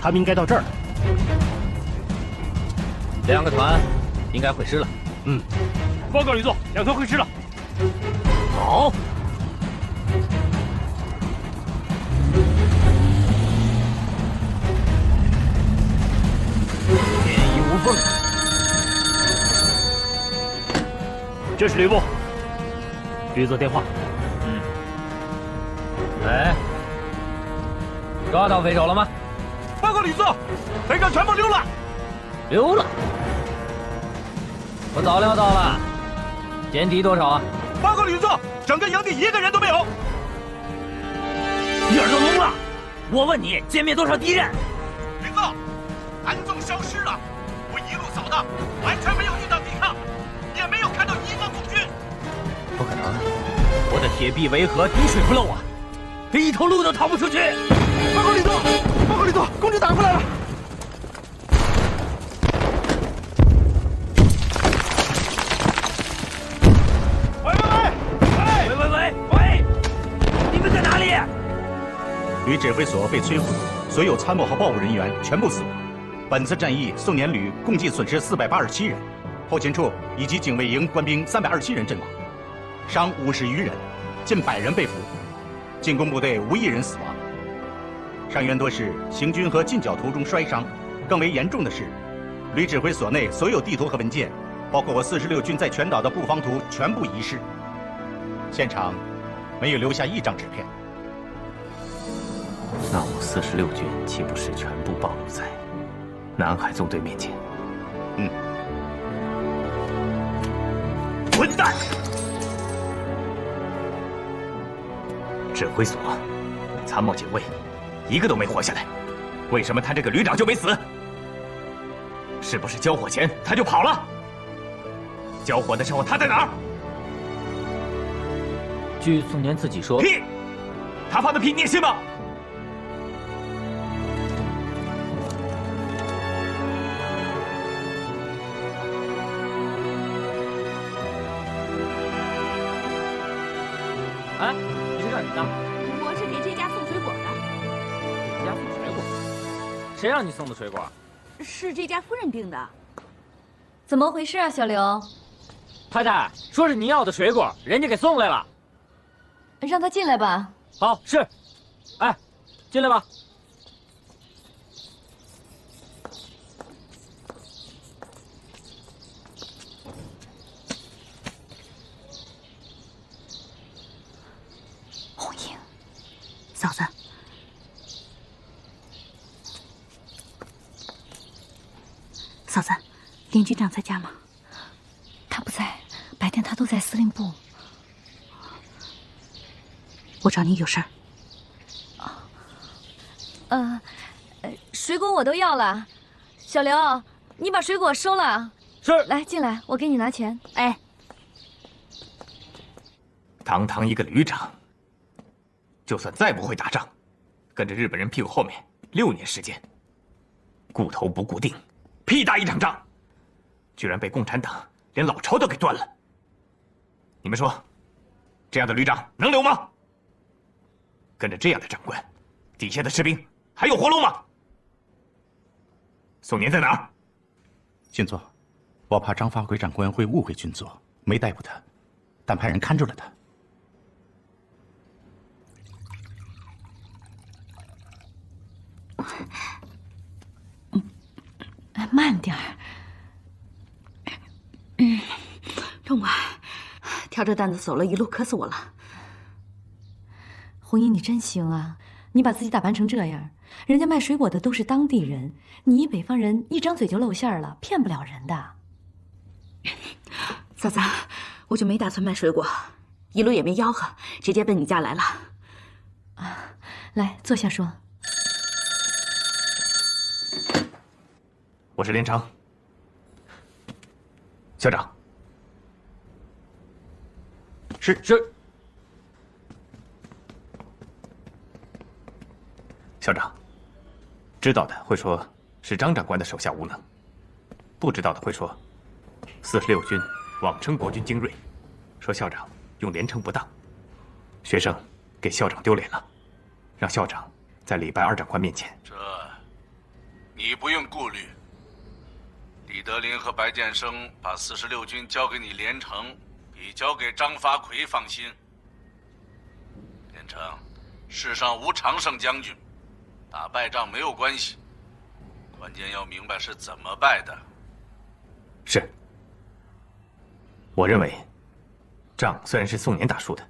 他们应该到这儿了。2个团应该会师了。报告旅座，2团会师了。好。天衣无缝。这是吕布。吕座电话。哎，抓到匪首了吗？报告吕座，匪首全部溜了。溜了？我早料到了。歼敌多少啊？报告吕座，整个营地1个人都没有。你耳朵聋了？我问你，歼灭多少敌人？吕座，南纵消失了，我一路扫荡，完全没有遇到抵抗，也没有看到1个共军。不可能，我的铁壁围河滴水不漏啊！这一头路都逃不出去。报告吕座，报告吕座，公主打过来了。喂！你们在哪里？旅指挥所被摧毁，所有参谋和报务人员全部死亡。本次战役，宋年旅共计损失487人，后勤处以及警卫营官兵327人阵亡，伤50余人，近100人被俘。进攻部队无1人死亡，伤员多是行军和进剿途中摔伤。更为严重的是，旅指挥所内所有地图和文件，包括我46军在全岛的布防图，全部遗失。现场没有留下1张纸片。那我46军岂不是全部暴露在南海纵队面前？混蛋！指挥所、参谋、警卫，一个都没活下来。为什么他这个旅长就没死？是不是交火前他就跑了？交火的时候他在哪儿？据宋年自己说，屁！他放的屁你也信吗？哎，你是干什么的？我是给这家送水果的。给这家送水果？谁让你送的水果？是这家夫人订的。怎么回事啊，小刘？太太，说是您要的水果，人家给送来了。让他进来吧。好，是。哎，进来吧。红英，嫂子，嫂子，连军长在家吗？他不在，白天他都在司令部。我找你有事儿。水果我都要了。小刘，你把水果收了。是。来，进来，我给你拿钱。哎，堂堂一个旅长，就算再不会打仗，跟着日本人屁股后面6年时间，顾头不顾腚，屁大一场仗，居然被共产党连老巢都给端了。你们说，这样的旅长能留吗？跟着这样的长官，底下的士兵还有活路吗？宋年在哪儿？军座，我怕张发奎长官会误会军座，没逮捕他，但派人看住了他。慢点儿。中午挑着担子走了一路，渴死我了。红英，你真行啊！你把自己打扮成这样，人家卖水果的都是当地人，你一北方人一张嘴就露馅了，骗不了人的。嫂子，我就没打算卖水果，一路也没吆喝，直接奔你家来了。来，坐下说。我是连长，校长。是。校长，知道的会说是张长官的手下无能，不知道的会说46军妄称国军精锐，说校长用连称不当，学生给校长丢脸了，让校长在礼拜2长官面前你不用顾虑。李德林和白建生把46军交给你连城，比交给张发奎放心。连城，世上无常胜将军，打败仗没有关系，关键要明白是怎么败的。是。我认为，仗虽然是宋年打输的，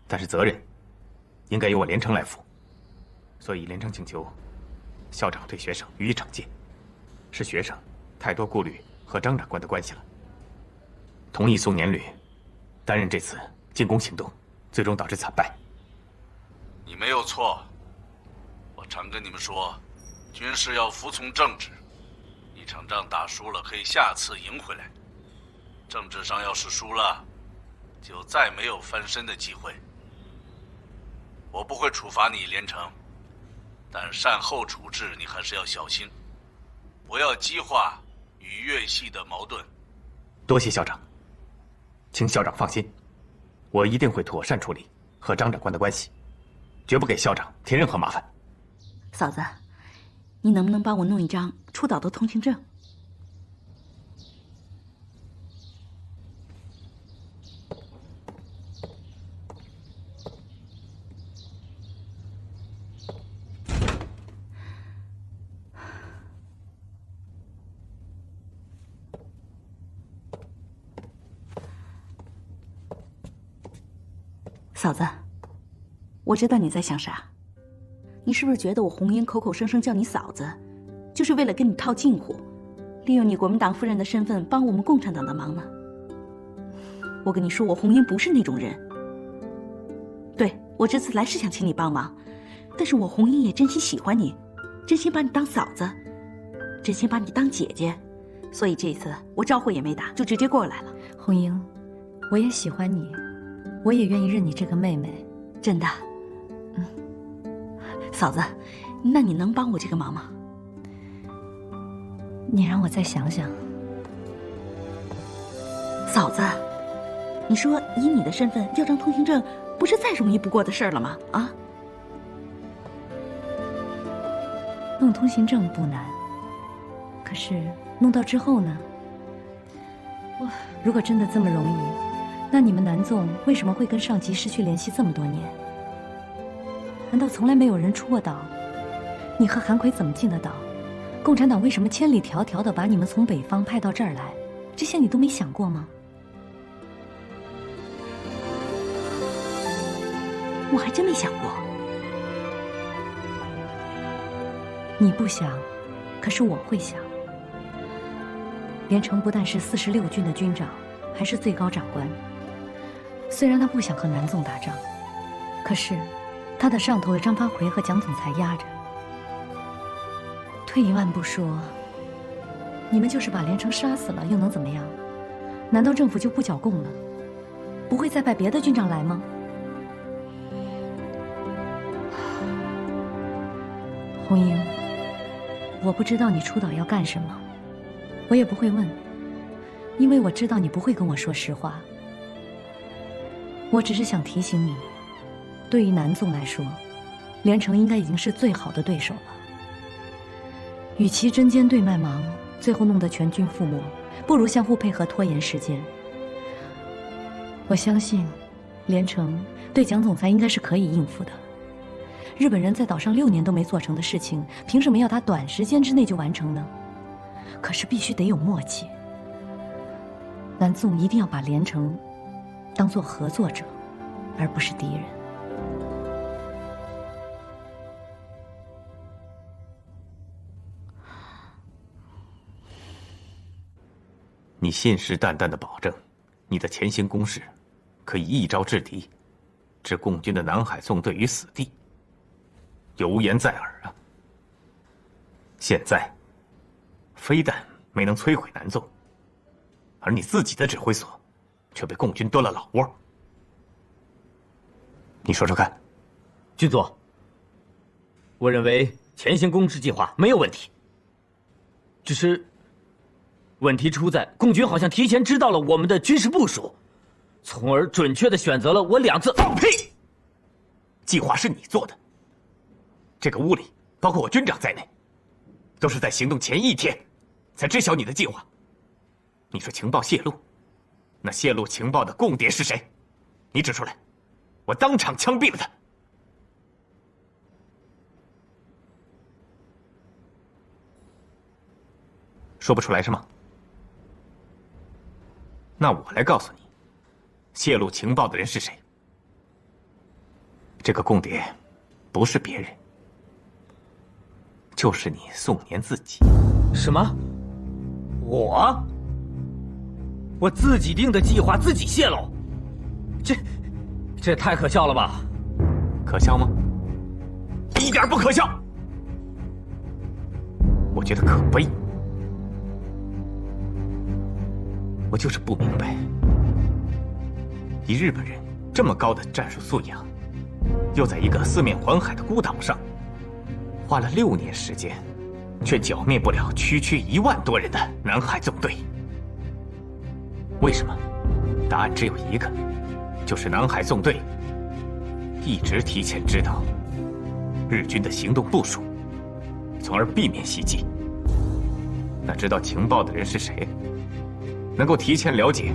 但是责任应该由我连城来负。所以连城请求校长对学生予以惩戒，是学生太多顾虑和张长官的关系了。同意宋年旅担任这次进攻行动，最终导致惨败。你没有错，我常跟你们说，军事要服从政治。一场仗打输了，可以下次赢回来；政治上要是输了，就再没有翻身的机会。我不会处罚你，连城。但善后处置你还是要小心，不要激化与粤系的矛盾。多谢校长，请校长放心，我一定会妥善处理和张长官的关系，绝不给校长添任何麻烦。嫂子，你能不能帮我弄一张出岛的通行证？嫂子，我知道你在想啥。你是不是觉得我红英口口声声叫你嫂子，就是为了跟你套近乎，利用你国民党夫人的身份帮我们共产党的忙呢？我跟你说，我红英不是那种人。对，我这次来是想请你帮忙，但是我红英也真心喜欢你，真心把你当嫂子，真心把你当姐姐，所以这次我招呼也没打，就直接过来了。红英，我也喜欢你。我也愿意认你这个妹妹，真的。嫂子，那你能帮我这个忙吗？你让我再想想。嫂子，你说以你的身份要张通行证，不是再容易不过的事儿了吗？啊？弄通行证不难，可是弄到之后呢？如果真的这么容易，那你们南纵为什么会跟上级失去联系这么多年？难道从来没有人出过岛？你和韩奎怎么进的岛？共产党为什么千里迢迢地把你们从北方派到这儿来？这些你都没想过吗？我还真没想过。你不想，可是我会想。连城不但是46军的军长，还是最高长官。虽然他不想和南纵打仗，可是他的上头有张发奎和蒋总裁压着。退一万步说，你们就是把连城杀死了，又能怎么样？难道政府就不剿共了？不会再派别的军长来吗？红英，我不知道你出岛要干什么，我也不会问，因为我知道你不会跟我说实话。我只是想提醒你，对于南纵来说，连城应该已经是最好的对手了。与其针尖对麦芒，最后弄得全军覆没，不如相互配合，拖延时间。我相信，连城对蒋总裁应该是可以应付的。日本人在岛上6年都没做成的事情，凭什么要他短时间之内就完成呢？可是必须得有默契。南纵一定要把连城当作合作者，而不是敌人。你信誓旦旦地保证，你的前行攻势可以一招制敌，置共军的南海纵队于死地，有言在耳啊！现在，非但没能摧毁南纵，而你自己的指挥所却被共军夺了老窝。你说说看。军座，我认为前行攻势计划没有问题，只是问题出在共军好像提前知道了我们的军事部署，从而准确地选择了我2次。放屁！计划是你做的，这个屋里包括我军长在内，都是在行动前1天才知晓你的计划。你说情报泄露，那泄露情报的共谍是谁？你指出来，我当场枪毙了他。说不出来是吗？那我来告诉你，泄露情报的人是谁。这个共谍不是别人，就是你宋年自己。什么？我自己定的计划自己泄露，这也太可笑了吧？可笑吗？一点不可笑，我觉得可悲。我就是不明白，以日本人这么高的战术素养，又在一个四面环海的孤岛上，花了6年时间，却剿灭不了区1万多人的南海纵队。为什么？答案只有一个，就是南海纵队一直提前知道日军的行动部署，从而避免袭击。那知道情报的人是谁？能够提前了解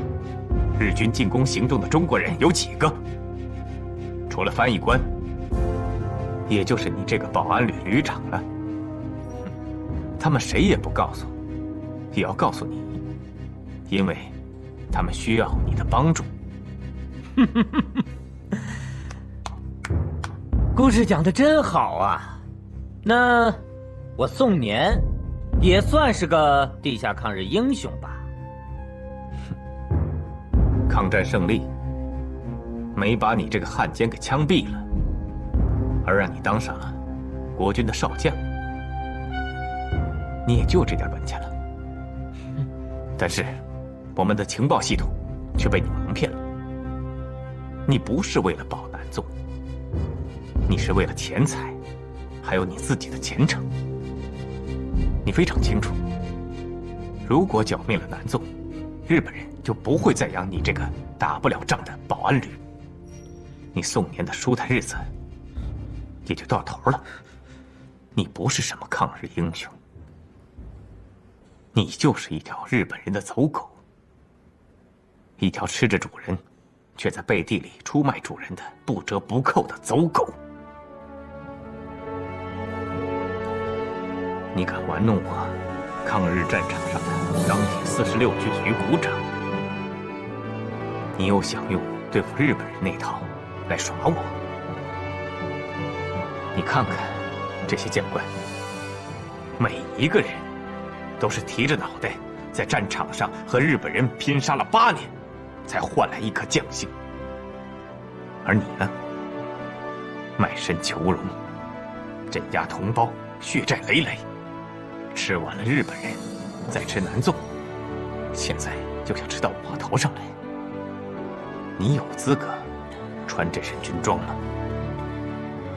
日军进攻行动的中国人有几个？除了翻译官，也就是你这个保安旅旅长了。他们谁也不告诉，也要告诉你，因为他们需要你的帮助。故事讲得真好啊！那我宋年也算是个地下抗日英雄吧？抗战胜利，没把你这个汉奸给枪毙了，而让你当上了国军的少将，你也就这点本钱了。但是，我们的情报系统却被你蒙骗了。你不是为了保南纵，你是为了钱财，还有你自己的前程。你非常清楚，如果剿灭了南纵，日本人就不会再养你这个打不了仗的保安旅，你宋年的舒坦日子也就到头了。你不是什么抗日英雄，你就是一条日本人的走狗，一条吃着主人，却在背地里出卖主人的不折不扣的走狗。你敢玩弄我抗日战场上的钢铁46军旅股长，你又想用对付日本人那套来耍我。你看看这些将官，每一个人都是提着脑袋在战场上和日本人拼杀了8年，才换来一颗将星。而你呢，卖身求荣，镇压同胞，血债累累，吃完了日本人，再吃南纵，现在就想吃到我头上来。你有资格穿这身军装吗？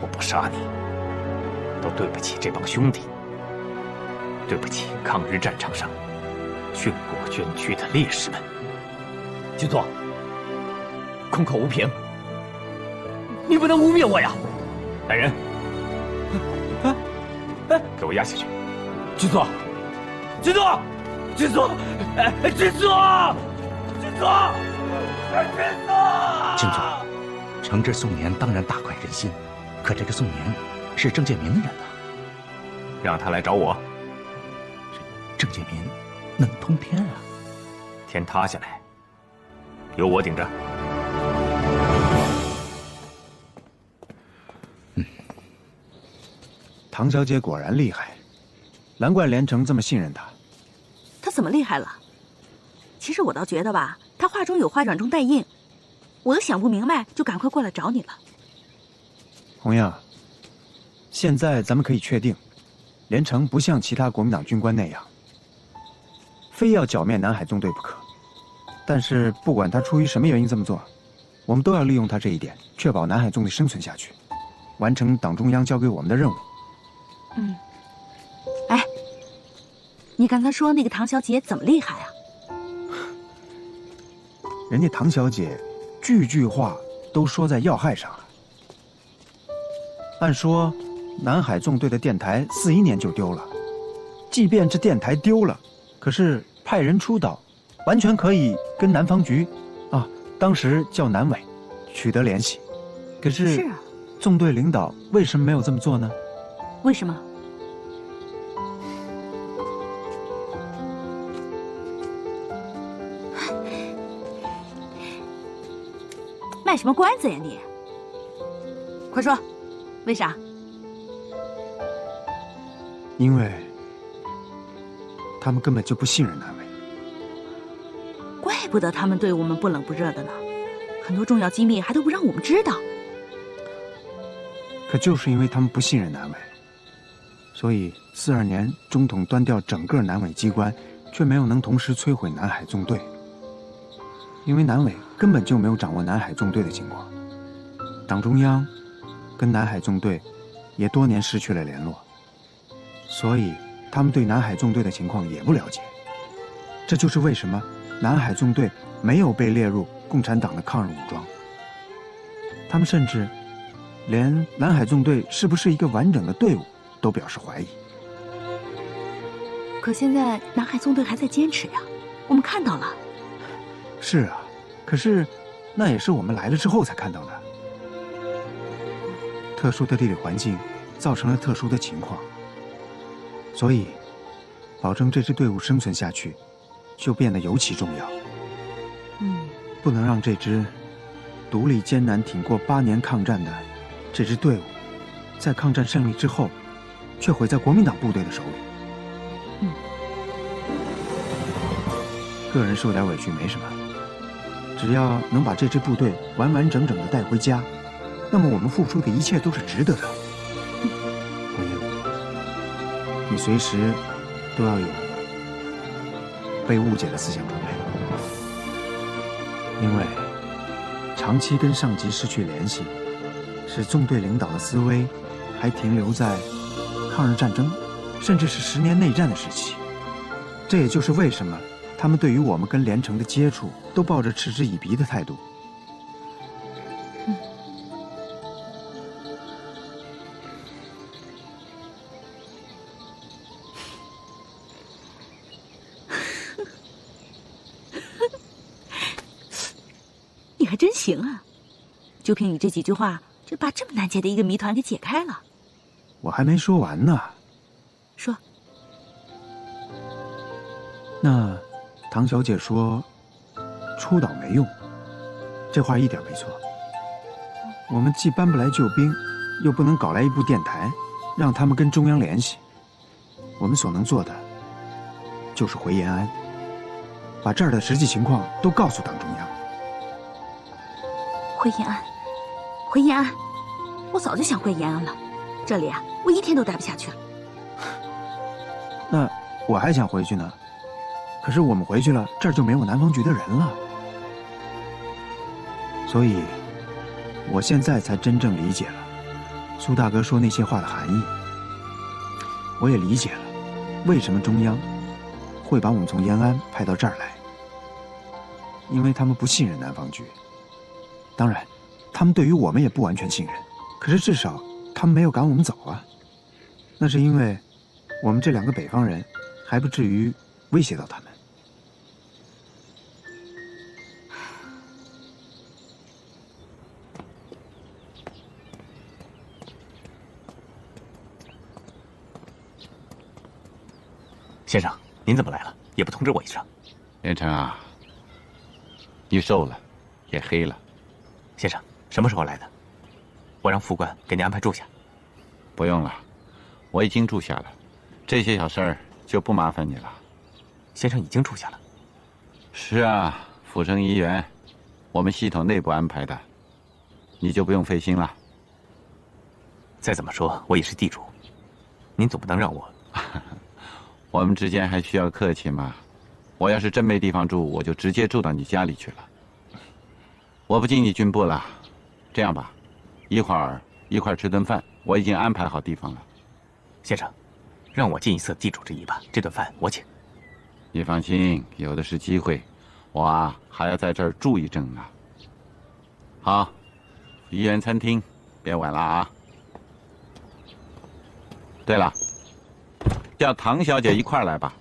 我不杀你，都对不起这帮兄弟，对不起抗日战场上殉国捐躯的烈士们。军座，空口无凭，你不能污蔑我呀！来人，给我押下去！军座，军座，军座，军座，军座，军座！军座，惩治宋年当然大快人心，可这个宋年是郑介民的人啊，让他来找我。郑介民能通天啊？天塌下来，由我顶着。唐小姐果然厉害，难怪连城这么信任她。她怎么厉害了？其实我倒觉得吧，她话中有话，软中带硬。我都想不明白，就赶快过来找你了。红英，现在咱们可以确定，连城不像其他国民党军官那样，非要剿灭南海纵队不可。但是不管他出于什么原因这么做，我们都要利用他这一点，确保南海纵队生存下去，完成党中央交给我们的任务。哎，你刚才说那个唐小姐怎么厉害啊？人家唐小姐句句话都说在要害上了。按说，南海纵队的电台41年就丢了，即便这电台丢了，可是派人出岛，完全可以跟南方局，当时叫南委，取得联系。可是，纵队领导为什么没有这么做呢？为什么？卖什么关子呀你？快说，为啥？因为他们根本就不信任南委。怪不得他们对我们不冷不热的呢，很多重要机密还都不让我们知道。可就是因为他们不信任南委，所以42年中统端掉整个南委机关，却没有能同时摧毁南海纵队。因为南委根本就没有掌握南海纵队的情况，党中央跟南海纵队也多年失去了联络，所以他们对南海纵队的情况也不了解。这就是为什么南海纵队没有被列入共产党的抗日武装。他们甚至连南海纵队是不是一个完整的队伍都表示怀疑。可现在南海纵队还在坚持呀，我们看到了。是啊，可是那也是我们来了之后才看到的。特殊的地理环境造成了特殊的情况，所以保证这支队伍生存下去就变得尤其重要。不能让这支独立艰难挺过8年抗战的这支队伍，在抗战胜利之后却毁在国民党部队的手里。个人受点委屈没什么，只要能把这支部队完完整整的带回家，那么我们付出的一切都是值得的。红英，你随时都要有被误解的思想准备，因为长期跟上级失去联系，使纵队领导的思维还停留在抗日战争，甚至是10年内战的时期。这也就是为什么他们对于我们跟连城的接触都抱着嗤之以鼻的态度。你还真行啊！就凭你这几句话，就把这么难解的一个谜团给解开了。我还没说完呢。说。那唐小姐说出岛没用，这话一点没错。我们既搬不来救兵，又不能搞来一部电台让他们跟中央联系。我们所能做的就是回延安，把这儿的实际情况都告诉党中央。回延安，回延安，我早就想回延安了。这里啊，我一天都待不下去了。那我还想回去呢，可是我们回去了，这儿就没有南方局的人了。所以，我现在才真正理解了苏大哥说那些话的含义。我也理解了为什么中央会把我们从延安派到这儿来，因为他们不信任南方局。当然，他们对于我们也不完全信任，可是至少他们没有赶我们走啊。那是因为我们这2个北方人还不至于威胁到他们。先生，您怎么来了？也不通知我一声。连城啊，你瘦了，也黑了。先生，什么时候来的？我让副官给您安排住下。不用了，我已经住下了，这些小事儿就不麻烦你了。先生已经住下了。是啊，阜成医院，我们系统内部安排的，你就不用费心了。再怎么说，我也是地主，您总不能让我……我们之间还需要客气吗？我要是真没地方住，我就直接住到你家里去了。我不进你军部了，这样吧，一会儿一块吃顿饭，我已经安排好地方了。先生，让我尽一次地主之谊吧，这顿饭我请。你放心，有的是机会，我啊还要在这儿住一阵呢。好，怡园餐厅，别晚了啊。对了，叫唐小姐一块儿来吧。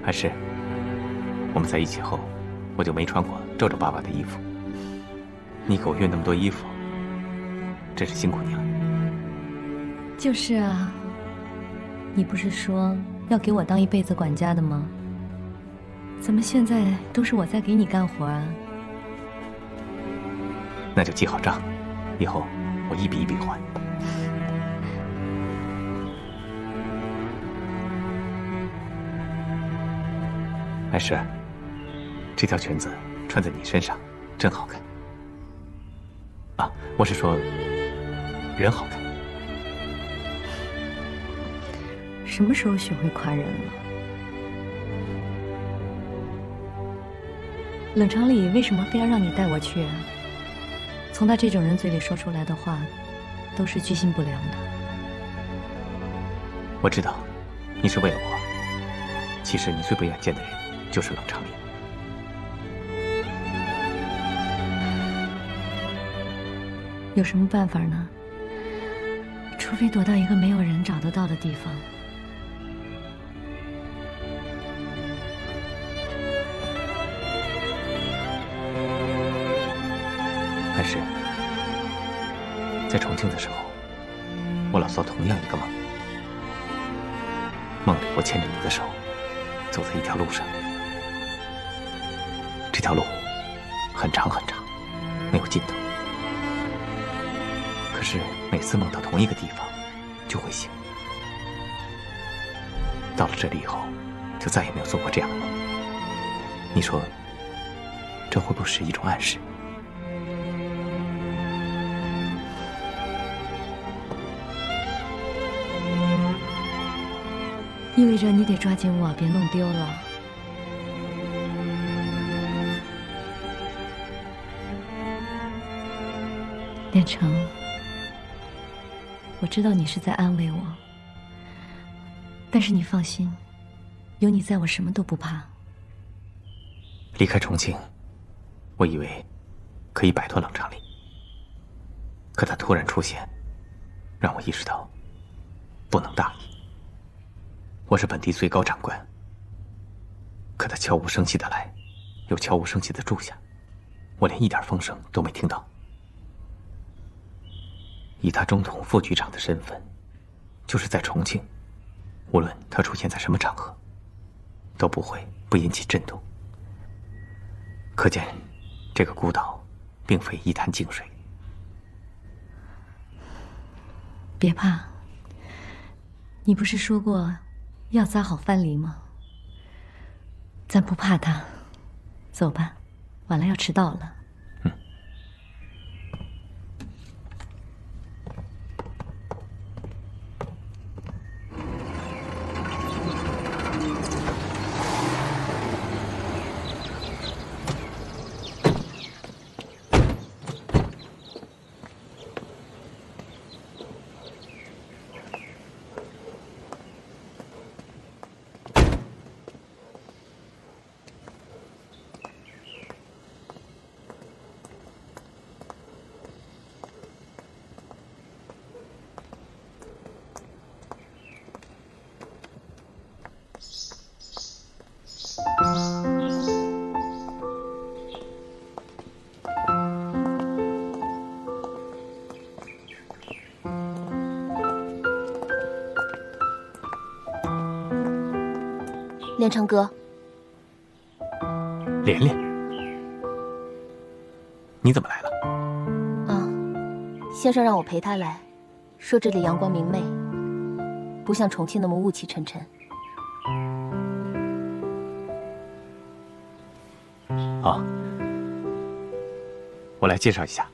还是，我们在一起后，我就没穿过皱皱巴巴的衣服。你给我运那么多衣服，真是辛苦你了。就是啊，你不是说要给我当一辈子管家的吗？怎么现在都是我在给你干活啊？那就记好账，以后我一笔一笔还。还是，这条裙子穿在你身上真好看。啊，我是说，人好看。什么时候学会夸人了？冷场里为什么非要让你带我去啊？从他这种人嘴里说出来的话，都是居心不良的。我知道，你是为了我。其实你最不愿见的人就是冷场里。有什么办法呢？除非躲到一个没有人找得到的地方。还是在重庆的时候，我老做同样一个梦。梦里我牵着你的手，走在一条路上。这条路很长很长，没有尽头。可是每次梦到同一个地方，就会醒。到了这里以后，就再也没有做过这样的梦。你说，这会不会是一种暗示？意味着你得抓紧我，别弄丢了。连城，我知道你是在安慰我，但是你放心，有你在我什么都不怕。离开重庆，我以为可以摆脱冷场里，可他突然出现，让我意识到不能大意。我是本地最高长官，可他悄无声息的来，又悄无声息的住下，我连一点风声都没听到。以他中统副局长的身份，就是在重庆，无论他出现在什么场合，都不会不引起震动。可见，这个孤岛并非一潭静水。别怕，你不是说过要扎好藩篱吗？咱不怕他，走吧，晚了要迟到了。连城哥，连连，你怎么来了？啊，先生让我陪他来，说这里阳光明媚，不像重庆那么雾气沉沉。哦，我来介绍一下。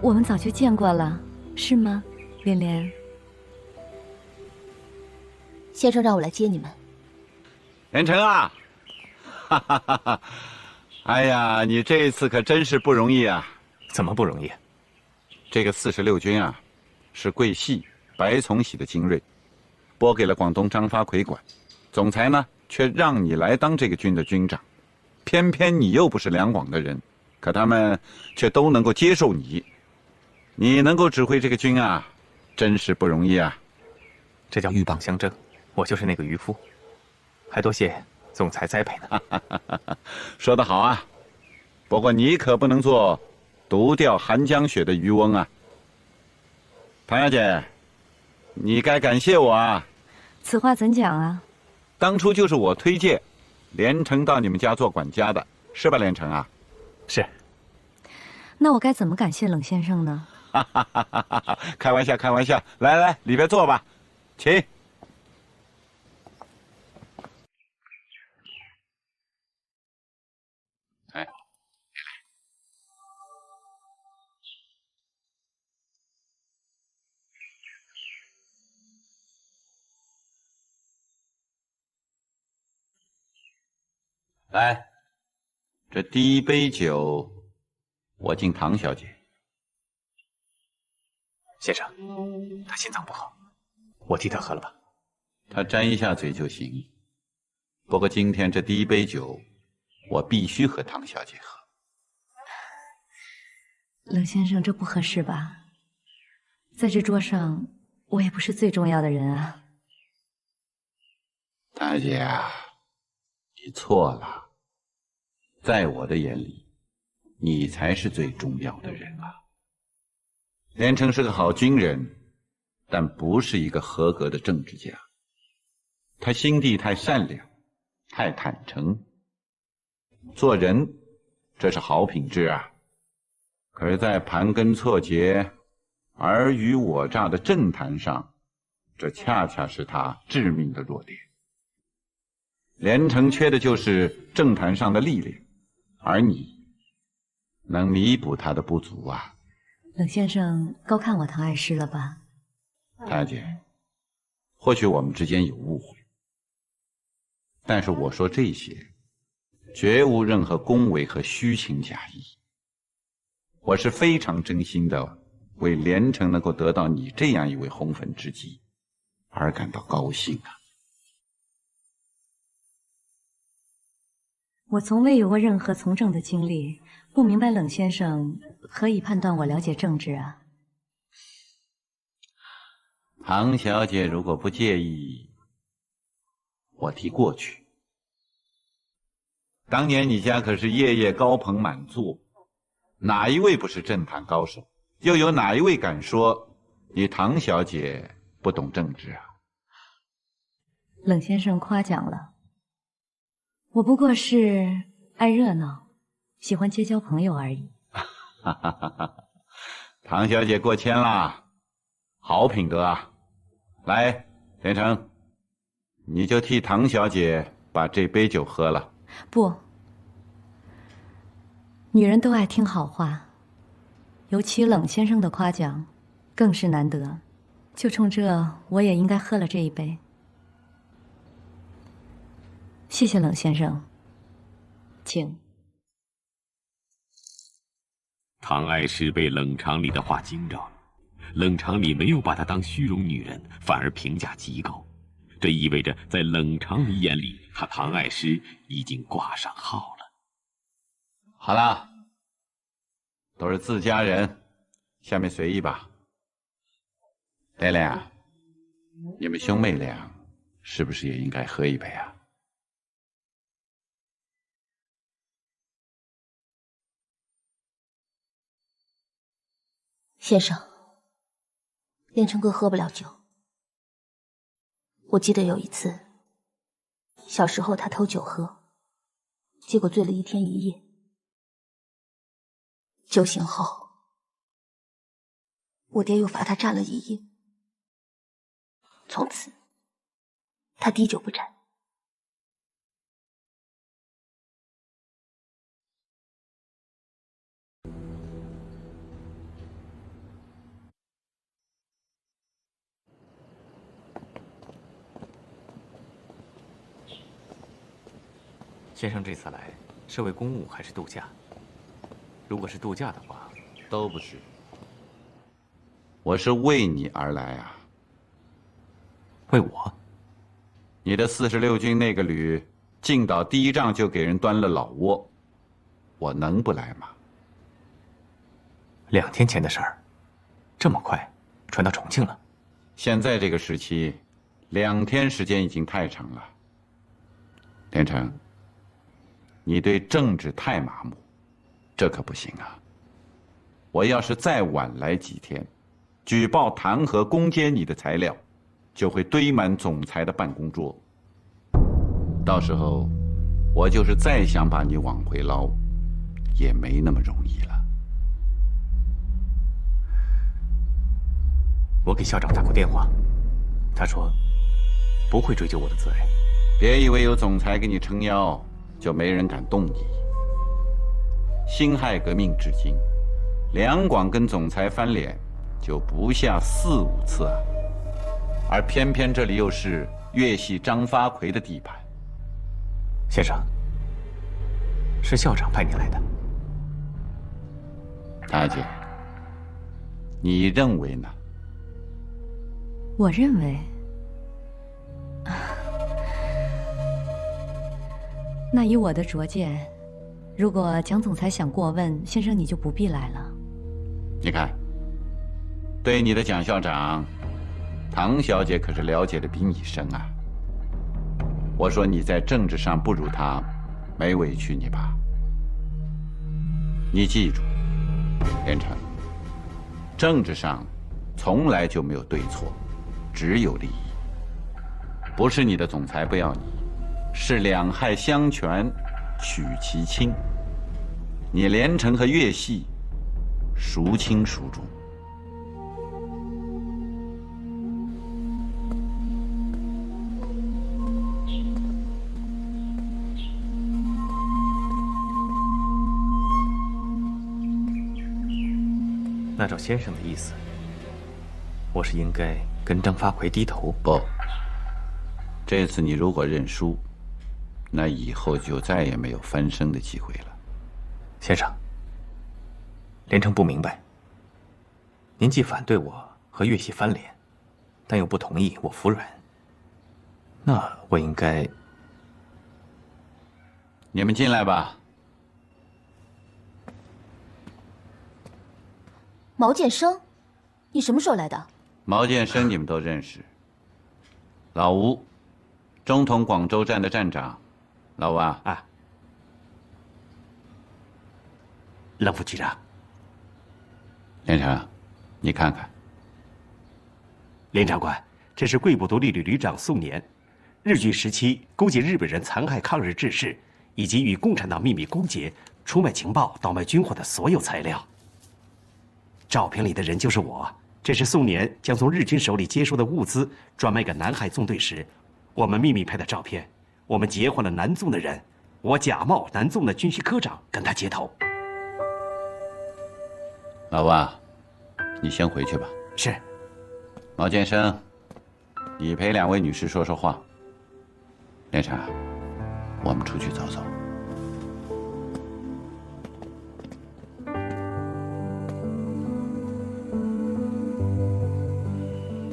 我们早就见过了，是吗，连连？先生让我来接你们。连城啊，哈哈哈哈！哎呀，你这一次可真是不容易啊！怎么不容易？这个46军啊，是桂系白崇禧的精锐，拨给了广东张发奎管。总裁呢却让你来当这个军的军长，偏偏你又不是两广的人，可他们却都能够接受你。你能够指挥这个军啊，真是不容易啊！这叫鹬蚌相争，我就是那个渔夫，还多谢总裁栽培呢。说得好啊！不过你可不能做独钓寒江雪的渔翁啊！唐小姐，你该感谢我啊！此话怎讲啊？当初就是我推荐连城到你们家做管家的，是吧，连城啊？是。那我该怎么感谢冷先生呢？开玩笑，开玩笑。来来，里边坐吧，请。哎，来，这第一杯酒，我敬唐小姐。先生，他心脏不好，我替他喝了吧。他沾一下嘴就行。不过今天这第一杯酒，我必须和唐小姐喝。冷先生，这不合适吧？在这桌上，我也不是最重要的人啊。唐小姐啊，你错了，在我的眼里，你才是最重要的人啊。连城是个好军人，但不是一个合格的政治家。他心地太善良，太坦诚，做人这是好品质啊。可是，在盘根错节、尔虞我诈的政坛上，这恰恰是他致命的弱点。连城缺的就是政坛上的历练，而你能弥补他的不足啊。冷先生高看我唐爱诗了吧？大姐，或许我们之间有误会，但是我说这些，绝无任何恭维和虚情假意。我是非常真心的为连城能够得到你这样一位红粉知己而感到高兴啊！我从未有过任何从政的经历，不明白冷先生何以判断我了解政治啊？唐小姐如果不介意，我提过去。当年你家可是夜夜高朋满座，哪一位不是政坛高手？又有哪一位敢说你唐小姐不懂政治啊？冷先生夸奖了，我不过是爱热闹，喜欢结交朋友而已。唐小姐过谦啦，好品德啊！来，连城，你就替唐小姐把这杯酒喝了。不，女人都爱听好话，尤其冷先生的夸奖更是难得。就冲这，我也应该喝了这一杯。谢谢冷先生，请。唐爱诗被冷长里的话惊着了，冷长里没有把她当虚荣女人，反而评价极高。这意味着在冷长里眼里，他唐爱诗已经挂上号了。好了，都是自家人，下面随意吧。连连，你们兄妹俩是不是也应该喝一杯啊？先生，连城哥喝不了酒。我记得有一次，小时候他偷酒喝，结果醉了1天1夜。酒醒后，我爹又罚他站了1夜。从此，他滴酒不沾。先生这次来是为公务还是度假？如果是度假的话，都不是。我是为你而来啊。为我？你的46军那个旅进岛第一仗就给人端了老窝，我能不来吗？2天前的事儿，这么快传到重庆了。现在这个时期，2天时间已经太长了。连城，你对政治太麻木，这可不行啊！我要是再晚来几天，举报弹劾攻坚你的材料，就会堆满总裁的办公桌。到时候，我就是再想把你往回捞，也没那么容易了。我给校长打过电话，他说不会追究我的责任。别以为有总裁给你撑腰，就没人敢动你。辛亥革命至今，两广跟总裁翻脸就不下4、5次啊，而偏偏这里又是粤系张发奎的地盘。先生，是校长派你来的。大姐，你认为呢？我认为，那以我的拙见，如果蒋总裁想过问，先生你就不必来了。你看，对你的蒋校长，唐小姐可是了解的比你深啊。我说你在政治上不如他，没委屈你吧？你记住，连城，政治上从来就没有对错，只有利益。不是你的总裁不要你，是两害相权取其轻。你连城和粤系孰轻孰重？那照先生的意思，我是应该跟张发奎低头？不，这次你如果认输，那以后就再也没有翻身的机会了。先生，连城不明白，您既反对我和粤系翻脸，但又不同意我服软，那我应该……你们进来吧。毛剑生，你什么时候来的？毛剑生你们都认识。老吴，中统广州站的站长。老吴啊，冷副局长。连城，你看看。连长官，这是贵部独立旅旅长宋年，日据时期勾结日本人残害抗日志士，以及与共产党秘密勾结、出卖情报、倒卖军火的所有材料。照片里的人就是我，这是宋年将从日军手里接收的物资转卖给南海纵队时，我们秘密拍的照片。我们截获了南纵的人，我假冒南纵的军需科长跟他接头。老吴，你先回去吧。是。毛剑生，你陪2位女士说说话。连城，我们出去走走。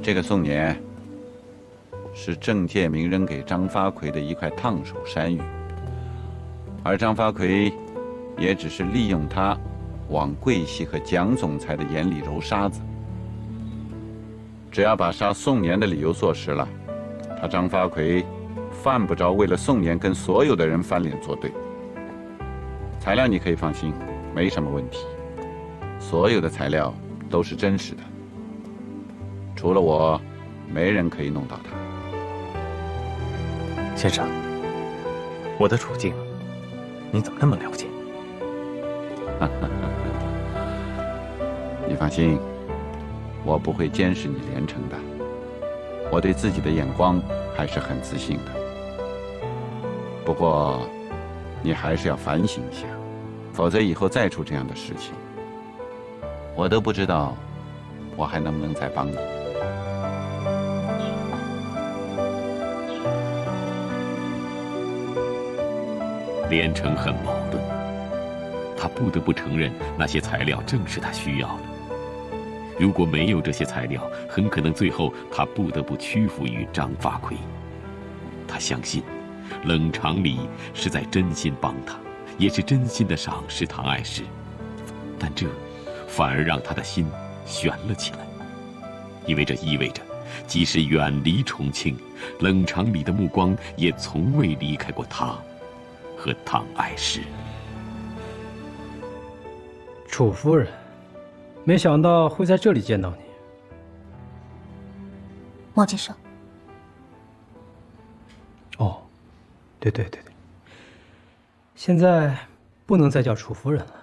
这个宋年是郑介民扔给张发奎的一块烫手山芋，而张发奎也只是利用他往桂系和蒋总裁的眼里揉沙子。只要把杀宋年的理由坐实了，他张发奎犯不着为了宋年跟所有的人翻脸作对。材料你可以放心，没什么问题，所有的材料都是真实的。除了我，没人可以弄到他。先生，我的处境，你怎么那么了解？你放心，我不会监视你连城的。我对自己的眼光还是很自信的。不过，你还是要反省一下，否则以后再出这样的事情，我都不知道我还能不能再帮你。连城很矛盾，他不得不承认那些材料正是他需要的。如果没有这些材料，很可能最后他不得不屈服于张发奎。他相信，冷长里是在真心帮他，也是真心的赏识唐爱石，但这反而让他的心悬了起来，因为这意味着，即使远离重庆，冷长里的目光也从未离开过他和唐爱石。楚夫人，没想到会在这里见到你。莫接受。哦，对，现在不能再叫楚夫人了。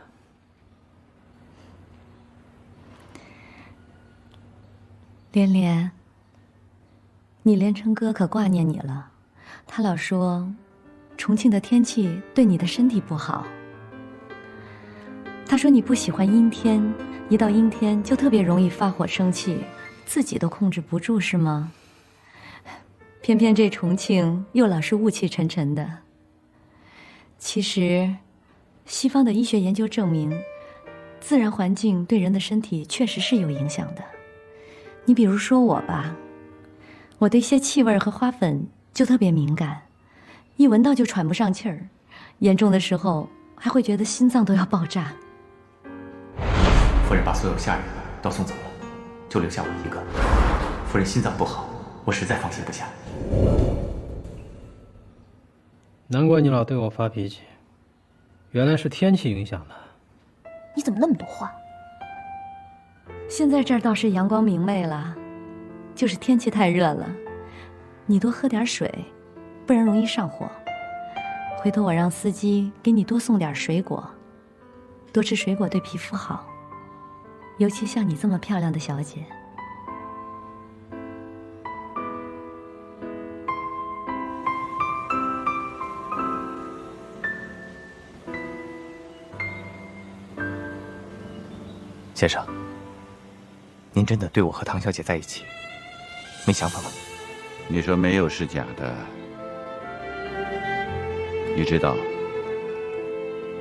连连，你连城哥可挂念你了，他老说重庆的天气对你的身体不好。他说你不喜欢阴天，一到阴天就特别容易发火生气，自己都控制不住是吗？偏偏这重庆又老是雾气沉沉的。其实，西方的医学研究证明，自然环境对人的身体确实是有影响的。你比如说我吧，我对些气味和花粉就特别敏感，一闻到就喘不上气儿，严重的时候还会觉得心脏都要爆炸。夫人把所有下人都送走了，就留下我一个。夫人心脏不好，我实在放心不下。难怪你老对我发脾气，原来是天气影响的。你怎么那么多话？现在这儿倒是阳光明媚了，就是天气太热了。你多喝点水，不然容易上火。回头我让司机给你多送点水果，多吃水果对皮肤好，尤其像你这么漂亮的小姐。先生，您真的对我和唐小姐在一起没想法吗？你说没有是假的。你知道，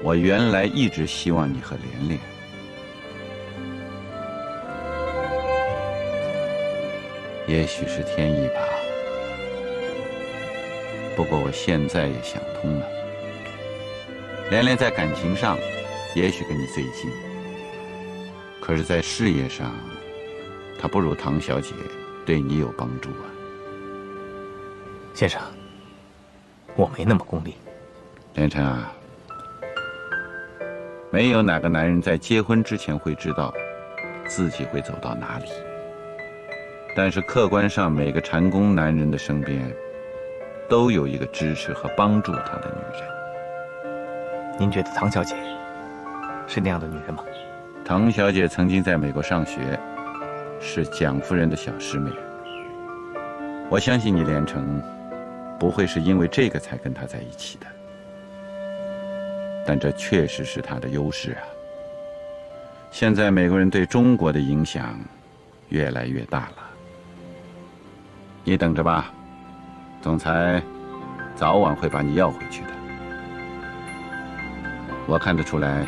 我原来一直希望你和连连。也许是天意吧。不过我现在也想通了，连连在感情上也许跟你最近，可是在事业上，她不如唐小姐对你有帮助啊。先生，我没那么功利。连城啊，没有哪个男人在结婚之前会知道自己会走到哪里。但是客观上，每个成功男人的身边都有一个支持和帮助他的女人。您觉得唐小姐是那样的女人吗？唐小姐曾经在美国上学，是蒋夫人的小师妹。我相信你连城不会是因为这个才跟她在一起的，但这确实是她的优势啊。现在美国人对中国的影响越来越大了，你等着吧，总裁早晚会把你要回去的。我看得出来，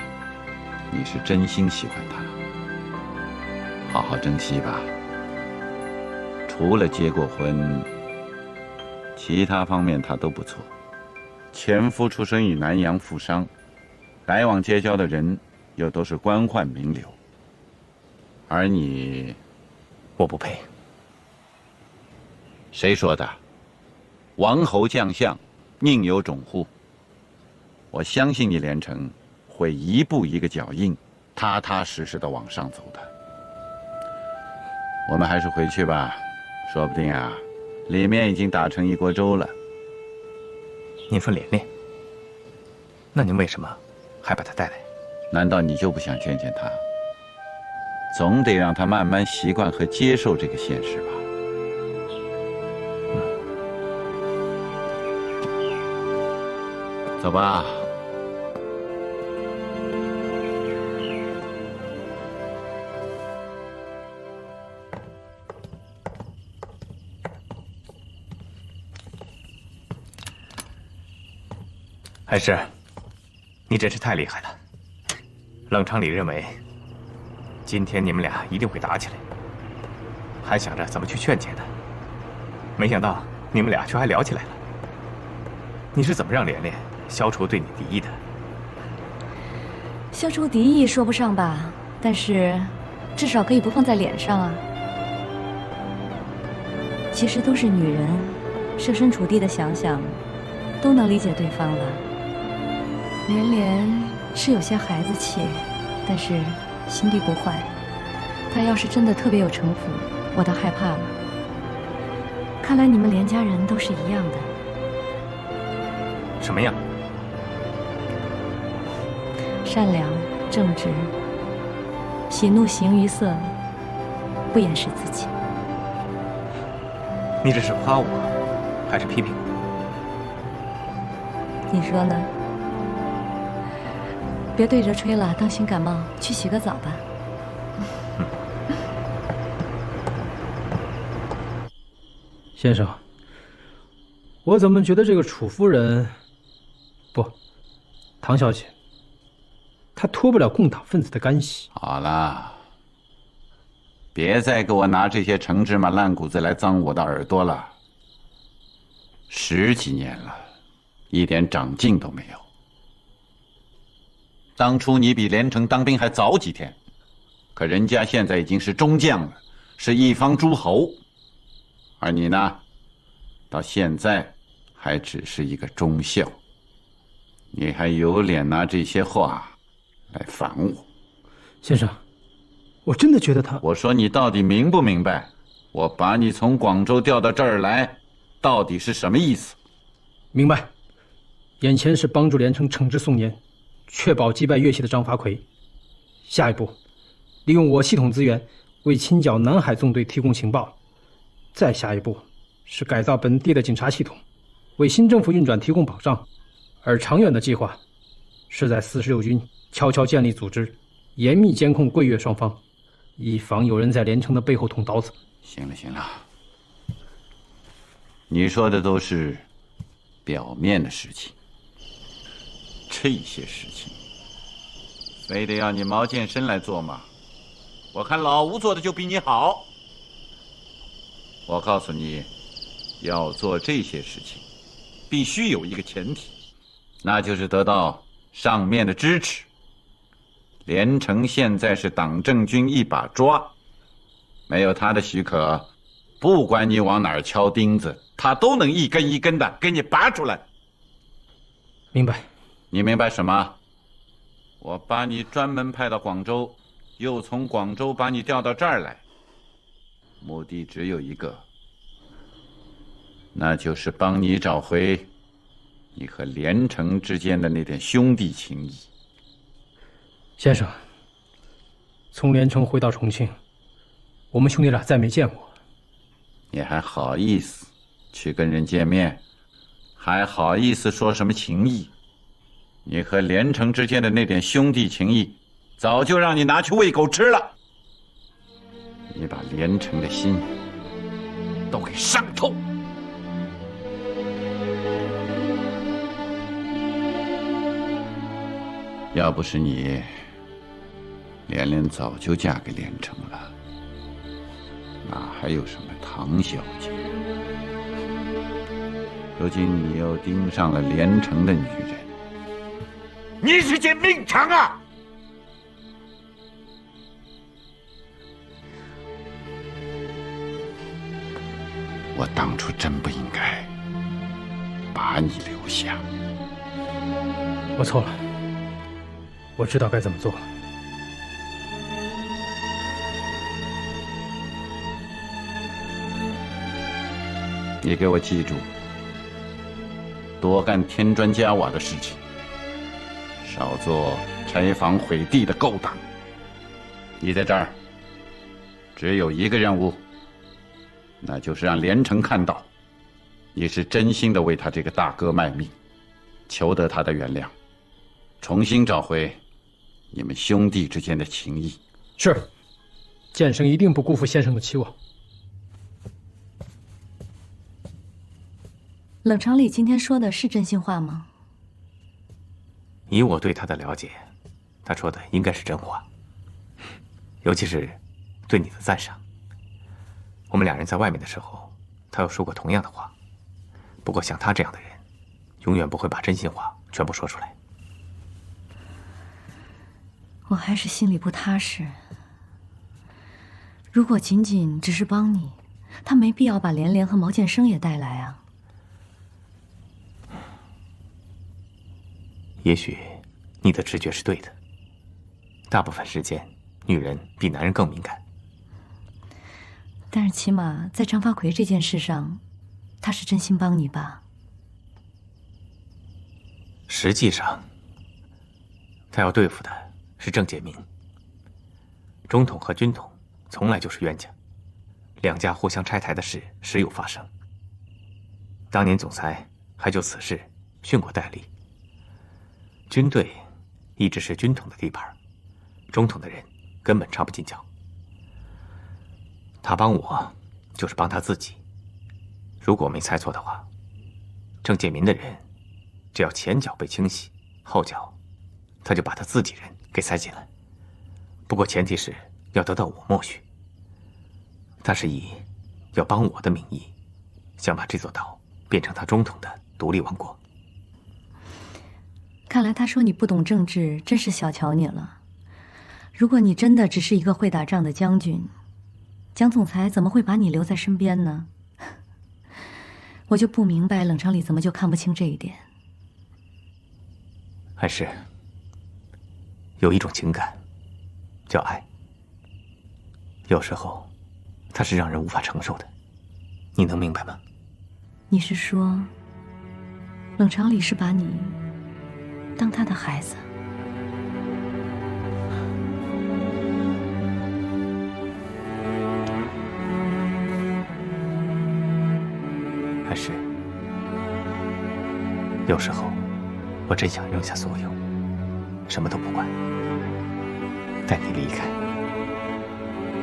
你是真心喜欢他，好好珍惜吧。除了结过婚，其他方面他都不错。前夫出生于南洋富商，来往结交的人又都是官宦名流，而你，我不配。谁说的？王侯将相，宁有种乎？我相信你连城会一步一个脚印，踏踏实实的往上走的。我们还是回去吧，说不定啊，里面已经打成一锅粥了。您说连连，那您为什么还把她带来？难道你就不想见见她？总得让她慢慢习惯和接受这个现实吧。走吧。还是，你真是太厉害了。冷长里认为，今天你们俩一定会打起来，还想着怎么去劝解呢。没想到你们俩却还聊起来了。你是怎么让连连消除对你敌意的？消除敌意说不上吧，但是至少可以不放在脸上啊。其实都是女人，设身处地的想想，都能理解对方了。连连是有些孩子气，但是心地不坏。他要是真的特别有城府，我倒害怕了。看来你们连家人都是一样的。什么样？善良、正直，喜怒形于色，不掩饰自己。你这是夸我，还是批评我？你说呢？别对着吹了，当心感冒，去洗个澡吧。先生，我怎么觉得这个楚夫人，不，唐小姐，她脱不了共党分子的干系。好了，别再给我拿这些陈芝麻烂谷子来脏我的耳朵了。10几年了，一点长进都没有。当初你比连城当兵还早几天，可人家现在已经是中将了，是一方诸侯。而你呢，到现在还只是一个中校，你还有脸拿这些话来烦我？先生，我真的觉得他……我说你到底明不明白？我把你从广州调到这儿来，到底是什么意思？明白。眼前是帮助连城惩治宋年，确保击败粤系的张发奎。下一步，利用我系统资源为清剿南海纵队提供情报。再下一步是改造本地的警察系统，为新政府运转提供保障。而长远的计划是在46军悄悄建立组织，严密监控桂粤双方，以防有人在连城的背后捅刀子。行了行了，你说的都是表面的事情，这些事情非得要你毛健身来做吗？我看老吴做的就比你好。我告诉你，要做这些事情，必须有一个前提，那就是得到上面的支持。连城现在是党政军一把抓，没有他的许可，不管你往哪儿敲钉子，他都能一根一根的给你拔出来。明白。你明白什么？我把你专门派到广州，又从广州把你调到这儿来，目的只有一个，那就是帮你找回你和连城之间的那点兄弟情谊。先生，从连城回到重庆，我们兄弟俩再没见过。你还好意思去跟人见面？还好意思说什么情谊？你和连城之间的那点兄弟情谊，早就让你拿去喂狗吃了。你把连城的心都给伤透。要不是你，连连早就嫁给连城了，哪还有什么唐小姐？如今你又盯上了连城的女人，你是件命长啊！我当初真不应该把你留下。我错了，我知道该怎么做。你给我记住，多干添砖加瓦的事情，少做拆房毁地的勾当。你在这儿只有一个任务，那就是让连城看到你是真心的为他这个大哥卖命，求得他的原谅，重新找回你们兄弟之间的情谊。是，剑生一定不辜负先生的期望。冷长里今天说的是真心话吗？以我对他的了解，他说的应该是真话，尤其是对你的赞赏。我们两人在外面的时候，他又说过同样的话。不过像他这样的人，永远不会把真心话全部说出来。我还是心里不踏实。如果仅仅只是帮你，他没必要把连连和毛剑生也带来啊。也许你的直觉是对的。大部分时间，女人比男人更敏感。但是起码在张发奎这件事上，他是真心帮你吧？实际上，他要对付的是郑介民。中统和军统从来就是冤家，两家互相拆台的事时有发生。当年总裁还就此事训过戴笠。军队一直是军统的地盘，中统的人根本插不进脚。他帮我，就是帮他自己。如果没猜错的话，郑介民的人，只要前脚被清洗，后脚他就把他自己人给塞进来。不过前提是要得到我默许。他是以要帮我的名义，想把这座岛变成他中统的独立王国。看来他说你不懂政治，真是小瞧你了。如果你真的只是一个会打仗的将军，蒋总裁怎么会把你留在身边呢？我就不明白冷长礼怎么就看不清这一点。还是有一种情感，叫爱。有时候，它是让人无法承受的。你能明白吗？你是说，冷长礼是把你当他的孩子？还是有时候，我真想扔下所有，什么都不管，带你离开，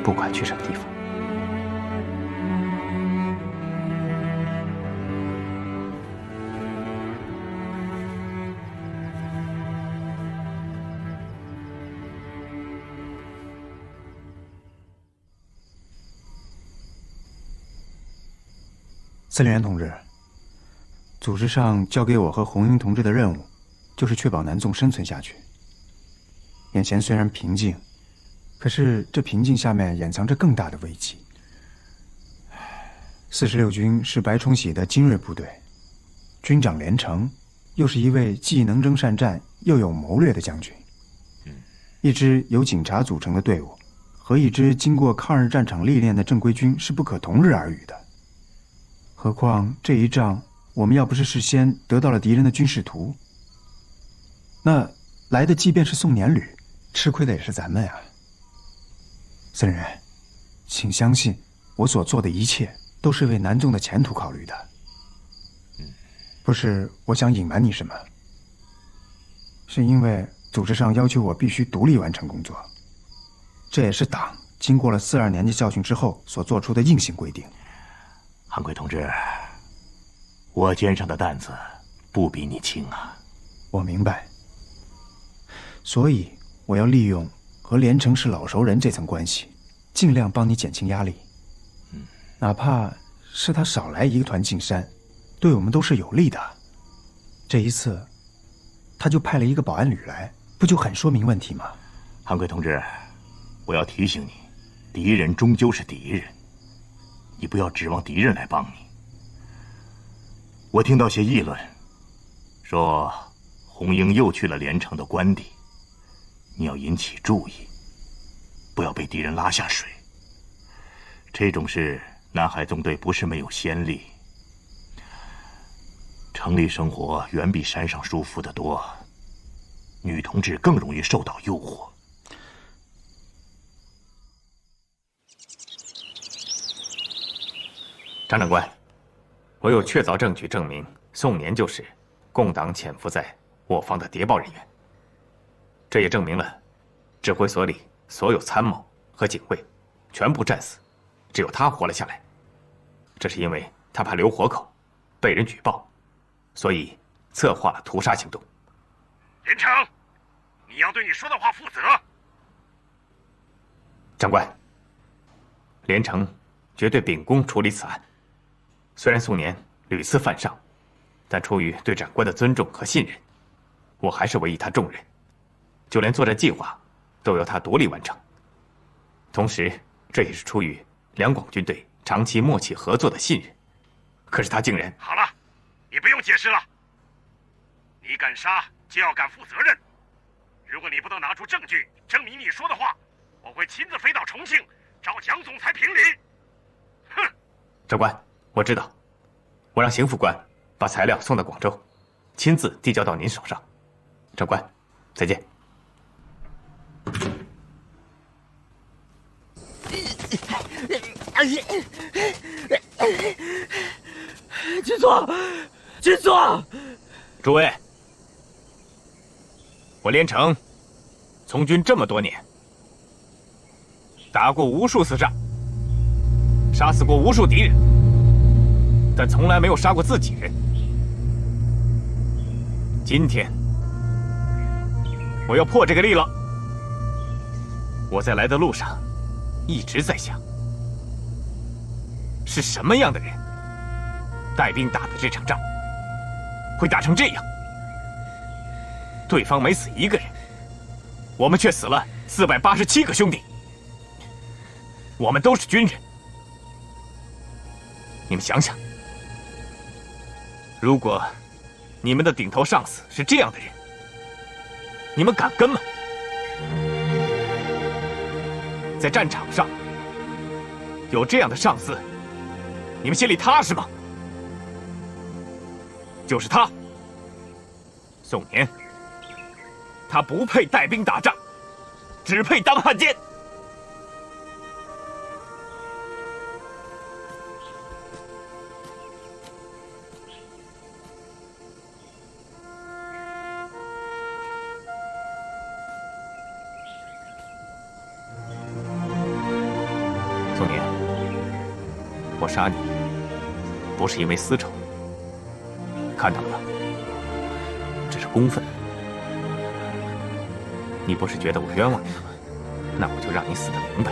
不管去什么地方。司令员同志，组织上交给我和红英同志的任务，就是确保南纵生存下去。眼前虽然平静，可是这平静下面掩藏着更大的危机。46军是白崇禧的精锐部队，军长连城又是一位既能征善战又有谋略的将军。一支由警察组成的队伍，和一支经过抗日战场历练的正规军是不可同日而语的。何况这一仗，我们要不是事先得到了敌人的军事图，那来的即便是宋年旅，吃亏的也是咱们呀。司令员，请相信我所做的一切都是为南纵的前途考虑的。不是我想隐瞒你什么，是因为组织上要求我必须独立完成工作，这也是党经过了42年的教训之后所做出的硬性规定。韩奎同志，我肩上的担子不比你轻啊。我明白，所以我要利用和连城是老熟人这层关系，尽量帮你减轻压力。哪怕是他少来一团进山，对我们都是有利的。这一次，他就派了一个保安旅来，不就很说明问题吗？韩奎同志，我要提醒你，敌人终究是敌人。你不要指望敌人来帮你。我听到些议论，说红英又去了连城的官邸，你要引起注意，不要被敌人拉下水。这种事，南海纵队不是没有先例。城里生活远比山上舒服得多，女同志更容易受到诱惑。张长官，我有确凿证据证明宋年就是共党潜伏在我方的谍报人员。这也证明了指挥所里所有参谋和警卫全部战死，只有他活了下来。这是因为他怕留活口，被人举报，所以策划了屠杀行动。连城，你要对你说的话负责。长官，连城绝对秉公处理此案。虽然宋年屡次犯上，但出于对长官的尊重和信任，我还是委以他重任，就连作战计划都由他独立完成。同时，这也是出于两广军队长期默契合作的信任。可是他竟然……好了，你不用解释了。你敢杀，就要敢负责任。如果你不能拿出证据证明你说的话，我会亲自飞到重庆找蒋总裁评理。哼！长官，我知道，我让邢副官把材料送到广州，亲自递交到您手上。长官，再见。军座，军座，诸位，我连城从军这么多年，打过无数次仗，杀死过无数敌人，但从来没有杀过自己人。今天，我要破这个例了。我在来的路上，一直在想，是什么样的人带兵打的这场仗，会打成这样？对方没死一个人，我们却死了487个兄弟。我们都是军人，你们想想，如果你们的顶头上司是这样的人，你们敢跟吗？在战场上有这样的上司，你们心里踏实吗？就是他，宋年，他不配带兵打仗，只配当汉奸。宋年，我杀你不是因为私仇，看到了吧？这是公愤。你不是觉得我冤枉你了吗？那我就让你死得明白。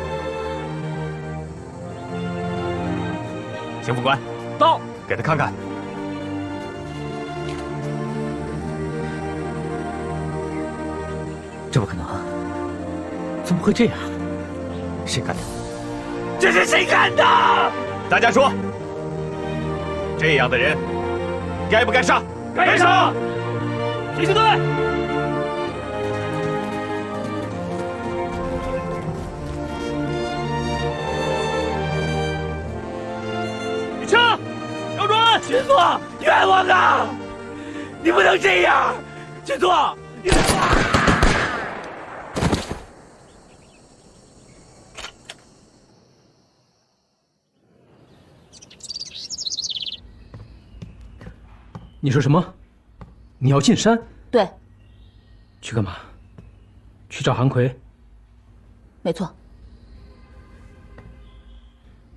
邢副官，到，给他看看。这不可能，怎么会这样？谁干的？这是谁干的？大家说，这样的人该不该杀？该杀！停车队！举枪！瞄准！军座，冤枉啊！你不能这样！军座，冤枉！你说什么？你要进山？对。去干嘛？去找韩奎？没错。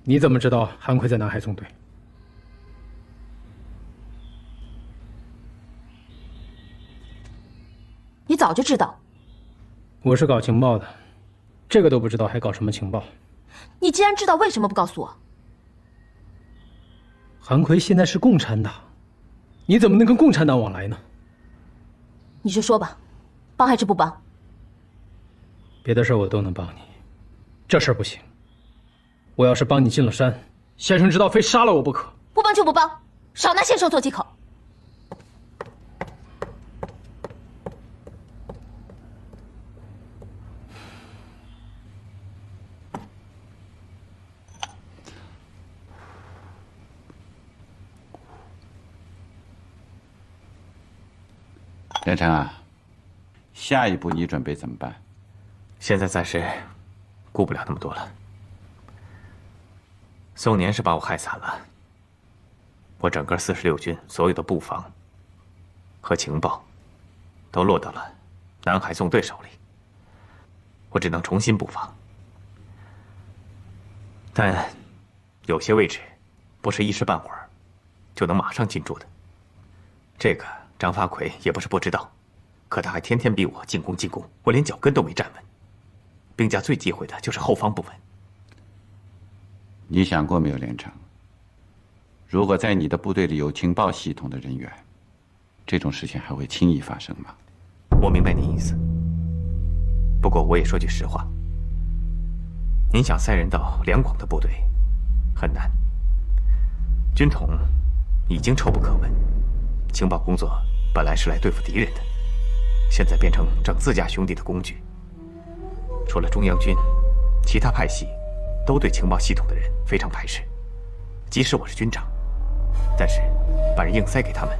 你怎么知道韩奎在南海纵队？你早就知道。我是搞情报的，这个都不知道，还搞什么情报？你既然知道，为什么不告诉我？韩奎现在是共产党。你怎么能跟共产党往来呢？你就说吧，帮还是不帮？别的事我都能帮你，这事儿不行。我要是帮你进了山，先生知道非杀了我不可。不帮就不帮，少拿先生做借口。连城啊，下一步你准备怎么办？现在暂时顾不了那么多了。宋年是把我害惨了，我整个46军所有的布防和情报都落到了南海纵队手里，我只能重新布防。但有些位置不是一时半会儿就能马上进驻的，这个张发奎也不是不知道，可他还天天逼我进攻进攻，我连脚跟都没站稳。兵家最忌讳的就是后方不稳。你想过没有，连城？如果在你的部队里有情报系统的人员，这种事情还会轻易发生吗？我明白您意思，不过我也说句实话，您想塞人到两广的部队很难。军统已经臭不可闻，情报工作本来是来对付敌人的，现在变成整自家兄弟的工具。除了中央军，其他派系都对情报系统的人非常排斥。即使我是军长，但是把人硬塞给他们，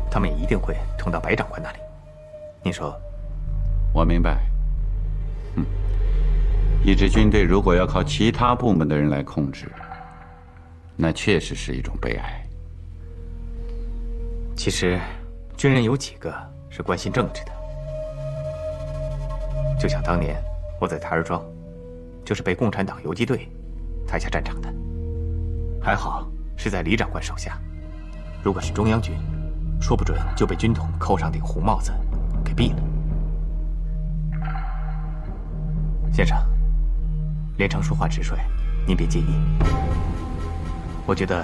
他们也一定会通到白长官那里。你说？我明白。一支军队如果要靠其他部门的人来控制，那确实是一种悲哀。其实，军人有几个是关心政治的？就像当年我在台儿庄，就是被共产党游击队抬下战场的。还好是在李长官手下，如果是中央军，说不准就被军统扣上顶红帽子，给毙了。先生，连城说话直率，您别介意。我觉得，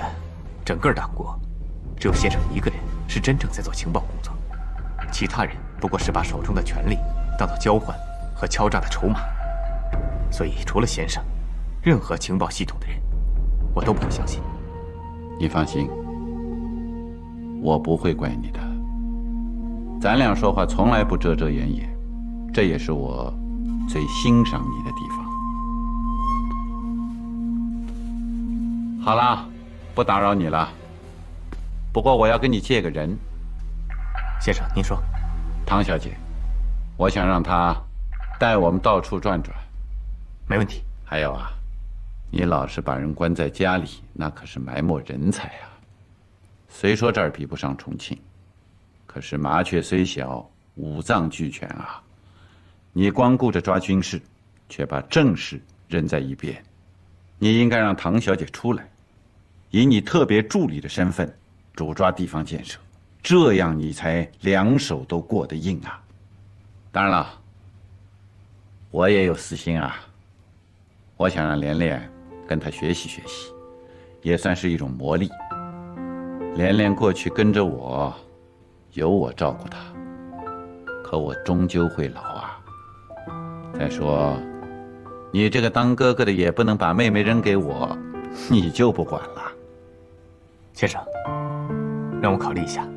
整个党国，只有先生一个人是真正在做情报工作，其他人不过是把手中的权力当做交换和敲诈的筹码。所以，除了先生，任何情报系统的人，我都不会相信。你放心，我不会怪你的。咱俩说话从来不遮遮掩掩，这也是我最欣赏你的地方。好了，不打扰你了。不过我要跟你借个人。先生，您说。唐小姐，我想让她带我们到处转转。没问题。还有啊，你老是把人关在家里，那可是埋没人才啊。虽说这儿比不上重庆，可是麻雀虽小，五脏俱全啊。你光顾着抓军事，却把正事扔在一边。你应该让唐小姐出来，以你特别助理的身份主抓地方建设，这样你才两手都过得硬啊。当然了，我也有私心啊。我想让连连跟他学习学习，也算是一种磨砺。连连过去跟着我，有我照顾他，可我终究会老啊。再说，你这个当哥哥的也不能把妹妹扔给我，你就不管了。先生，让我考虑一下，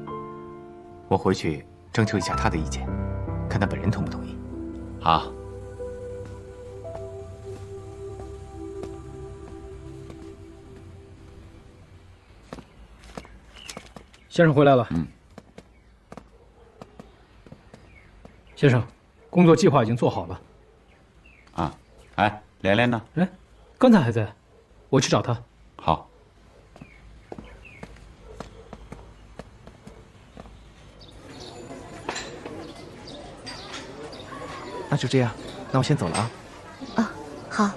我回去征求一下他的意见，看他本人同不同意。好。先生回来了。先生，工作计划已经做好了。啊，哎，连连呢？哎，刚才还在，我去找他。好。那就这样，那我先走了啊。啊，好。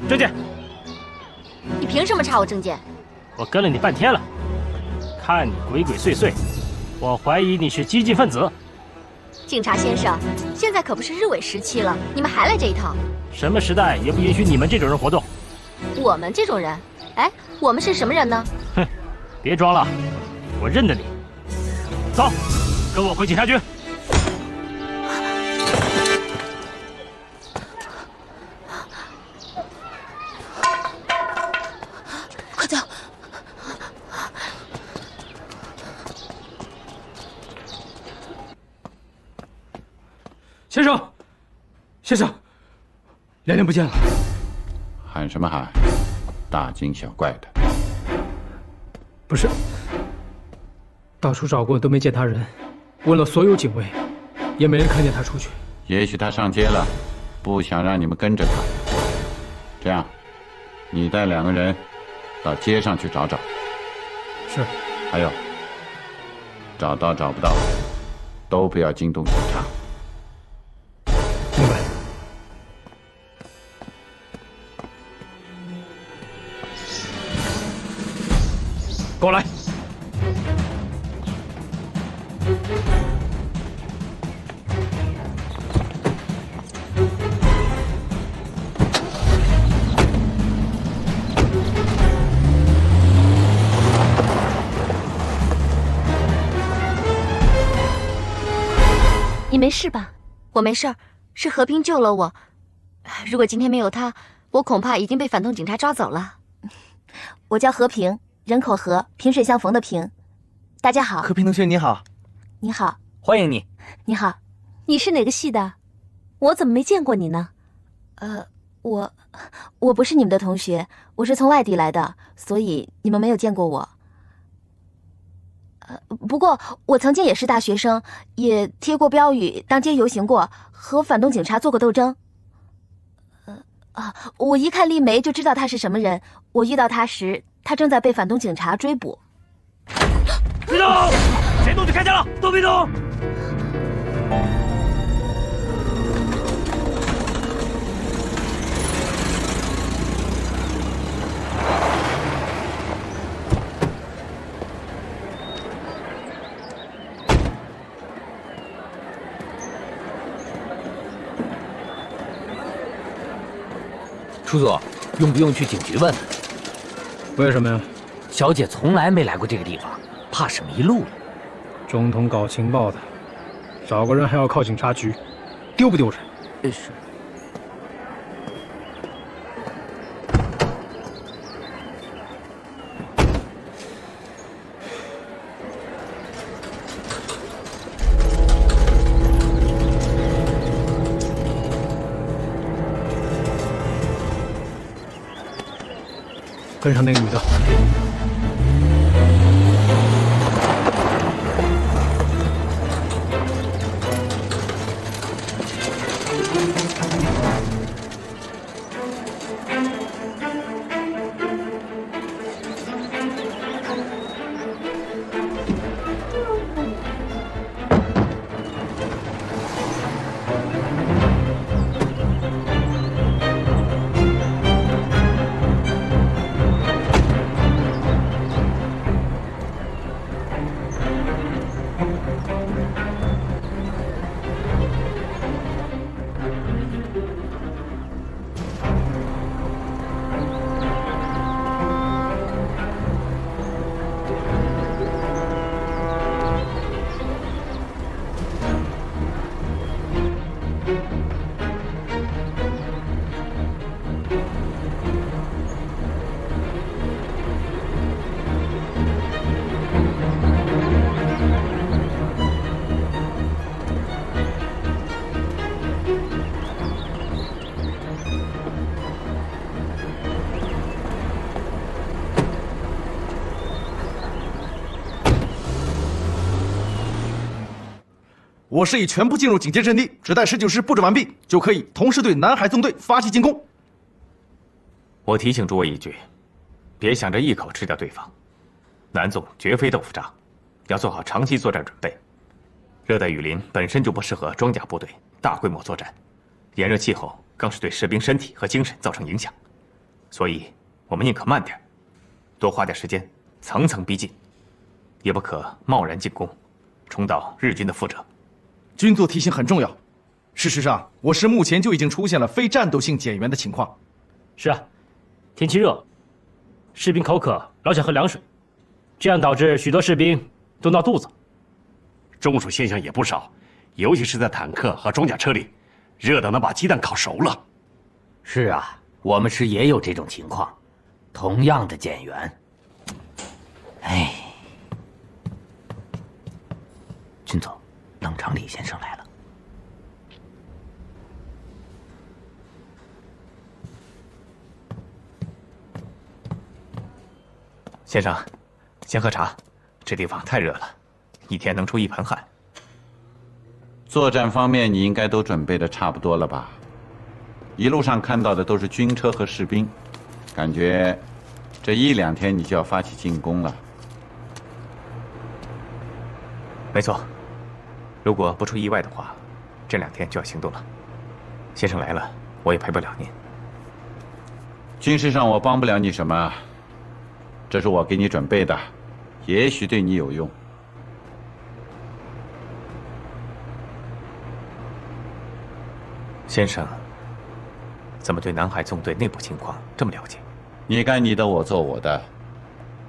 证件。你凭什么查我证件？我跟了你半天了，看你鬼鬼祟祟，我怀疑你是激进分子。警察先生，现在可不是日伪时期了，你们还来这一套？什么时代也不允许你们这种人活动。我们这种人，哎，我们是什么人呢？哼，别装了，我认得你。走，跟我回警察局。快走！先生，先生，连连不见了。喊什么喊？大惊小怪的。不是，到处找过都没见他人，问了所有警卫，也没人看见他出去。也许他上街了，不想让你们跟着他。这样，你带2个人到街上去找找。是。还有，找到找不到，都不要惊动警察。明白。跟我来。你没事吧？我没事儿，是和平救了我。如果今天没有他，我恐怕已经被反动警察抓走了。我叫和平，人口和，萍水相逢的萍。大家好。和平同学你好。你好。欢迎你。你好。你是哪个系的？我怎么没见过你呢？我不是你们的同学，我是从外地来的，所以你们没有见过我。不过我曾经也是大学生，也贴过标语，当街游行过，和反动警察做过斗争。我一看丽梅就知道他是什么人。我遇到他时，他正在被反动警察追捕。别动！谁动就开枪了，都别动！叔叔，用不用去警局问？为什么呀？小姐从来没来过这个地方，怕是迷路了。中统搞情报的，找个人还要靠警察局，丢不丢人？是。跟上那个女的。我示意全部进入警戒阵地，只待19时布置完毕，就可以同时对南海纵队发起进攻。我提醒诸位一句，别想着一口吃掉对方。南纵绝非豆腐渣，要做好长期作战准备。热带雨林本身就不适合装甲部队大规模作战，炎热气候更是对士兵身体和精神造成影响。所以，我们宁可慢点，多花点时间，层层逼近，也不可贸然进攻，重蹈日军的覆辙。军座提醒很重要。事实上，我市目前就已经出现了非战斗性减员的情况。是啊，天气热，士兵口渴，老想喝凉水，这样导致许多士兵都闹肚子。中暑现象也不少，尤其是在坦克和装甲车里，热得能把鸡蛋烤熟了。是啊，我们师也有这种情况，同样的减员。哎，军总，冷场李先生来了。先生，先喝茶，这地方太热了，一天能出一盆汗。作战方面你应该都准备的差不多了吧？一路上看到的都是军车和士兵，感觉这1-2天你就要发起进攻了。没错，如果不出意外的话，这2天就要行动了。先生来了，我也陪不了您。军事上我帮不了你什么，这是我给你准备的，也许对你有用。先生，怎么对南海纵队内部情况这么了解？你干你的，我做我的，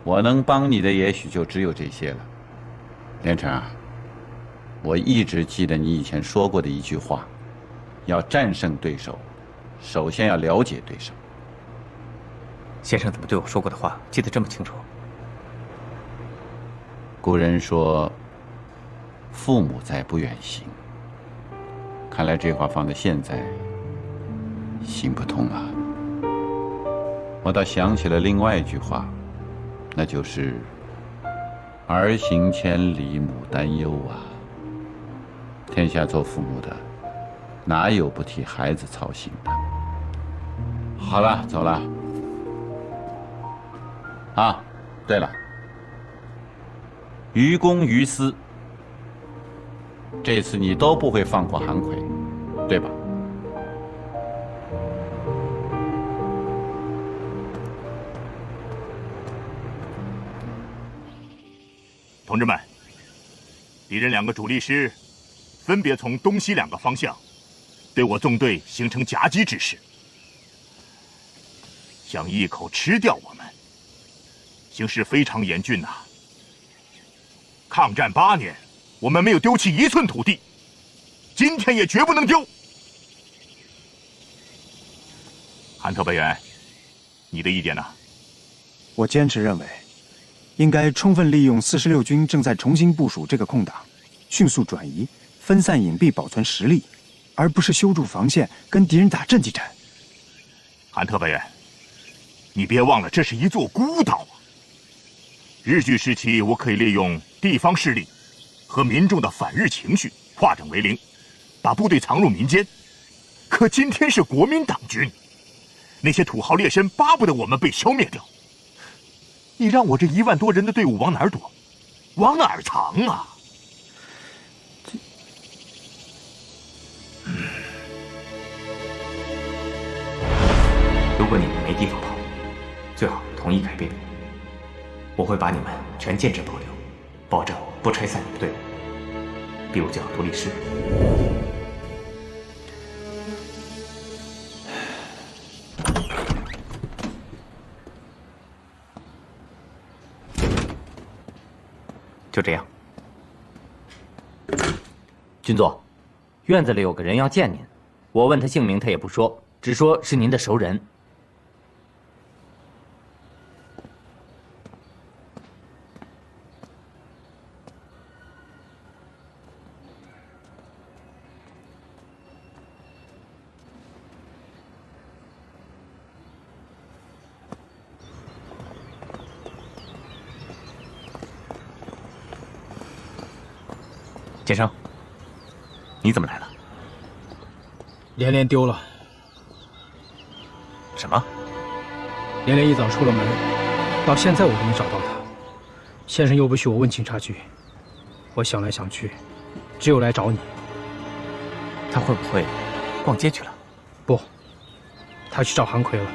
我能帮你的也许就只有这些了。连城啊，我一直记得你以前说过的一句话：要战胜对手，首先要了解对手。先生怎么对我说过的话记得这么清楚？古人说：“父母在，不远行。”看来这话放在现在行不通啊。我倒想起了另外一句话，那就是“儿行千里母担忧”啊。天下做父母的，哪有不替孩子操心的？好了，走了。啊，对了，于公于私，这次你都不会放过韩奎，对吧？同志们，敌人2个主力师分别从东西2个方向对我纵队形成夹击之势，想一口吃掉我们，形势非常严峻呐。抗战8年，我们没有丢弃1寸土地，今天也绝不能丢。韩特派员，你的意见呢？我坚持认为，应该充分利用46军正在重新部署这个空档，迅速转移、分散隐蔽，保存实力，而不是修筑防线跟敌人打阵地战。韩特派员，你别忘了，这是一座孤岛啊！日据时期，我可以利用地方势力和民众的反日情绪，化整为零，把部队藏入民间。可今天是国民党军，那些土豪劣绅巴不得我们被消灭掉。你让我这1万多人的队伍往哪儿躲？往哪儿藏啊？如果你们没地方跑，最好统一改编。我会把你们全建制保留，保证不拆散你们队伍。比如叫独立师。就这样。军座，院子里有个人要见您，我问他姓名，他也不说，只说是您的熟人。先生，你怎么来了？连连丢了。什么？连连一早出了门，到现在我都没找到他。先生又不许我问警察局，我想来想去，只有来找你。他会不会逛街去了？不，他去找韩奎了。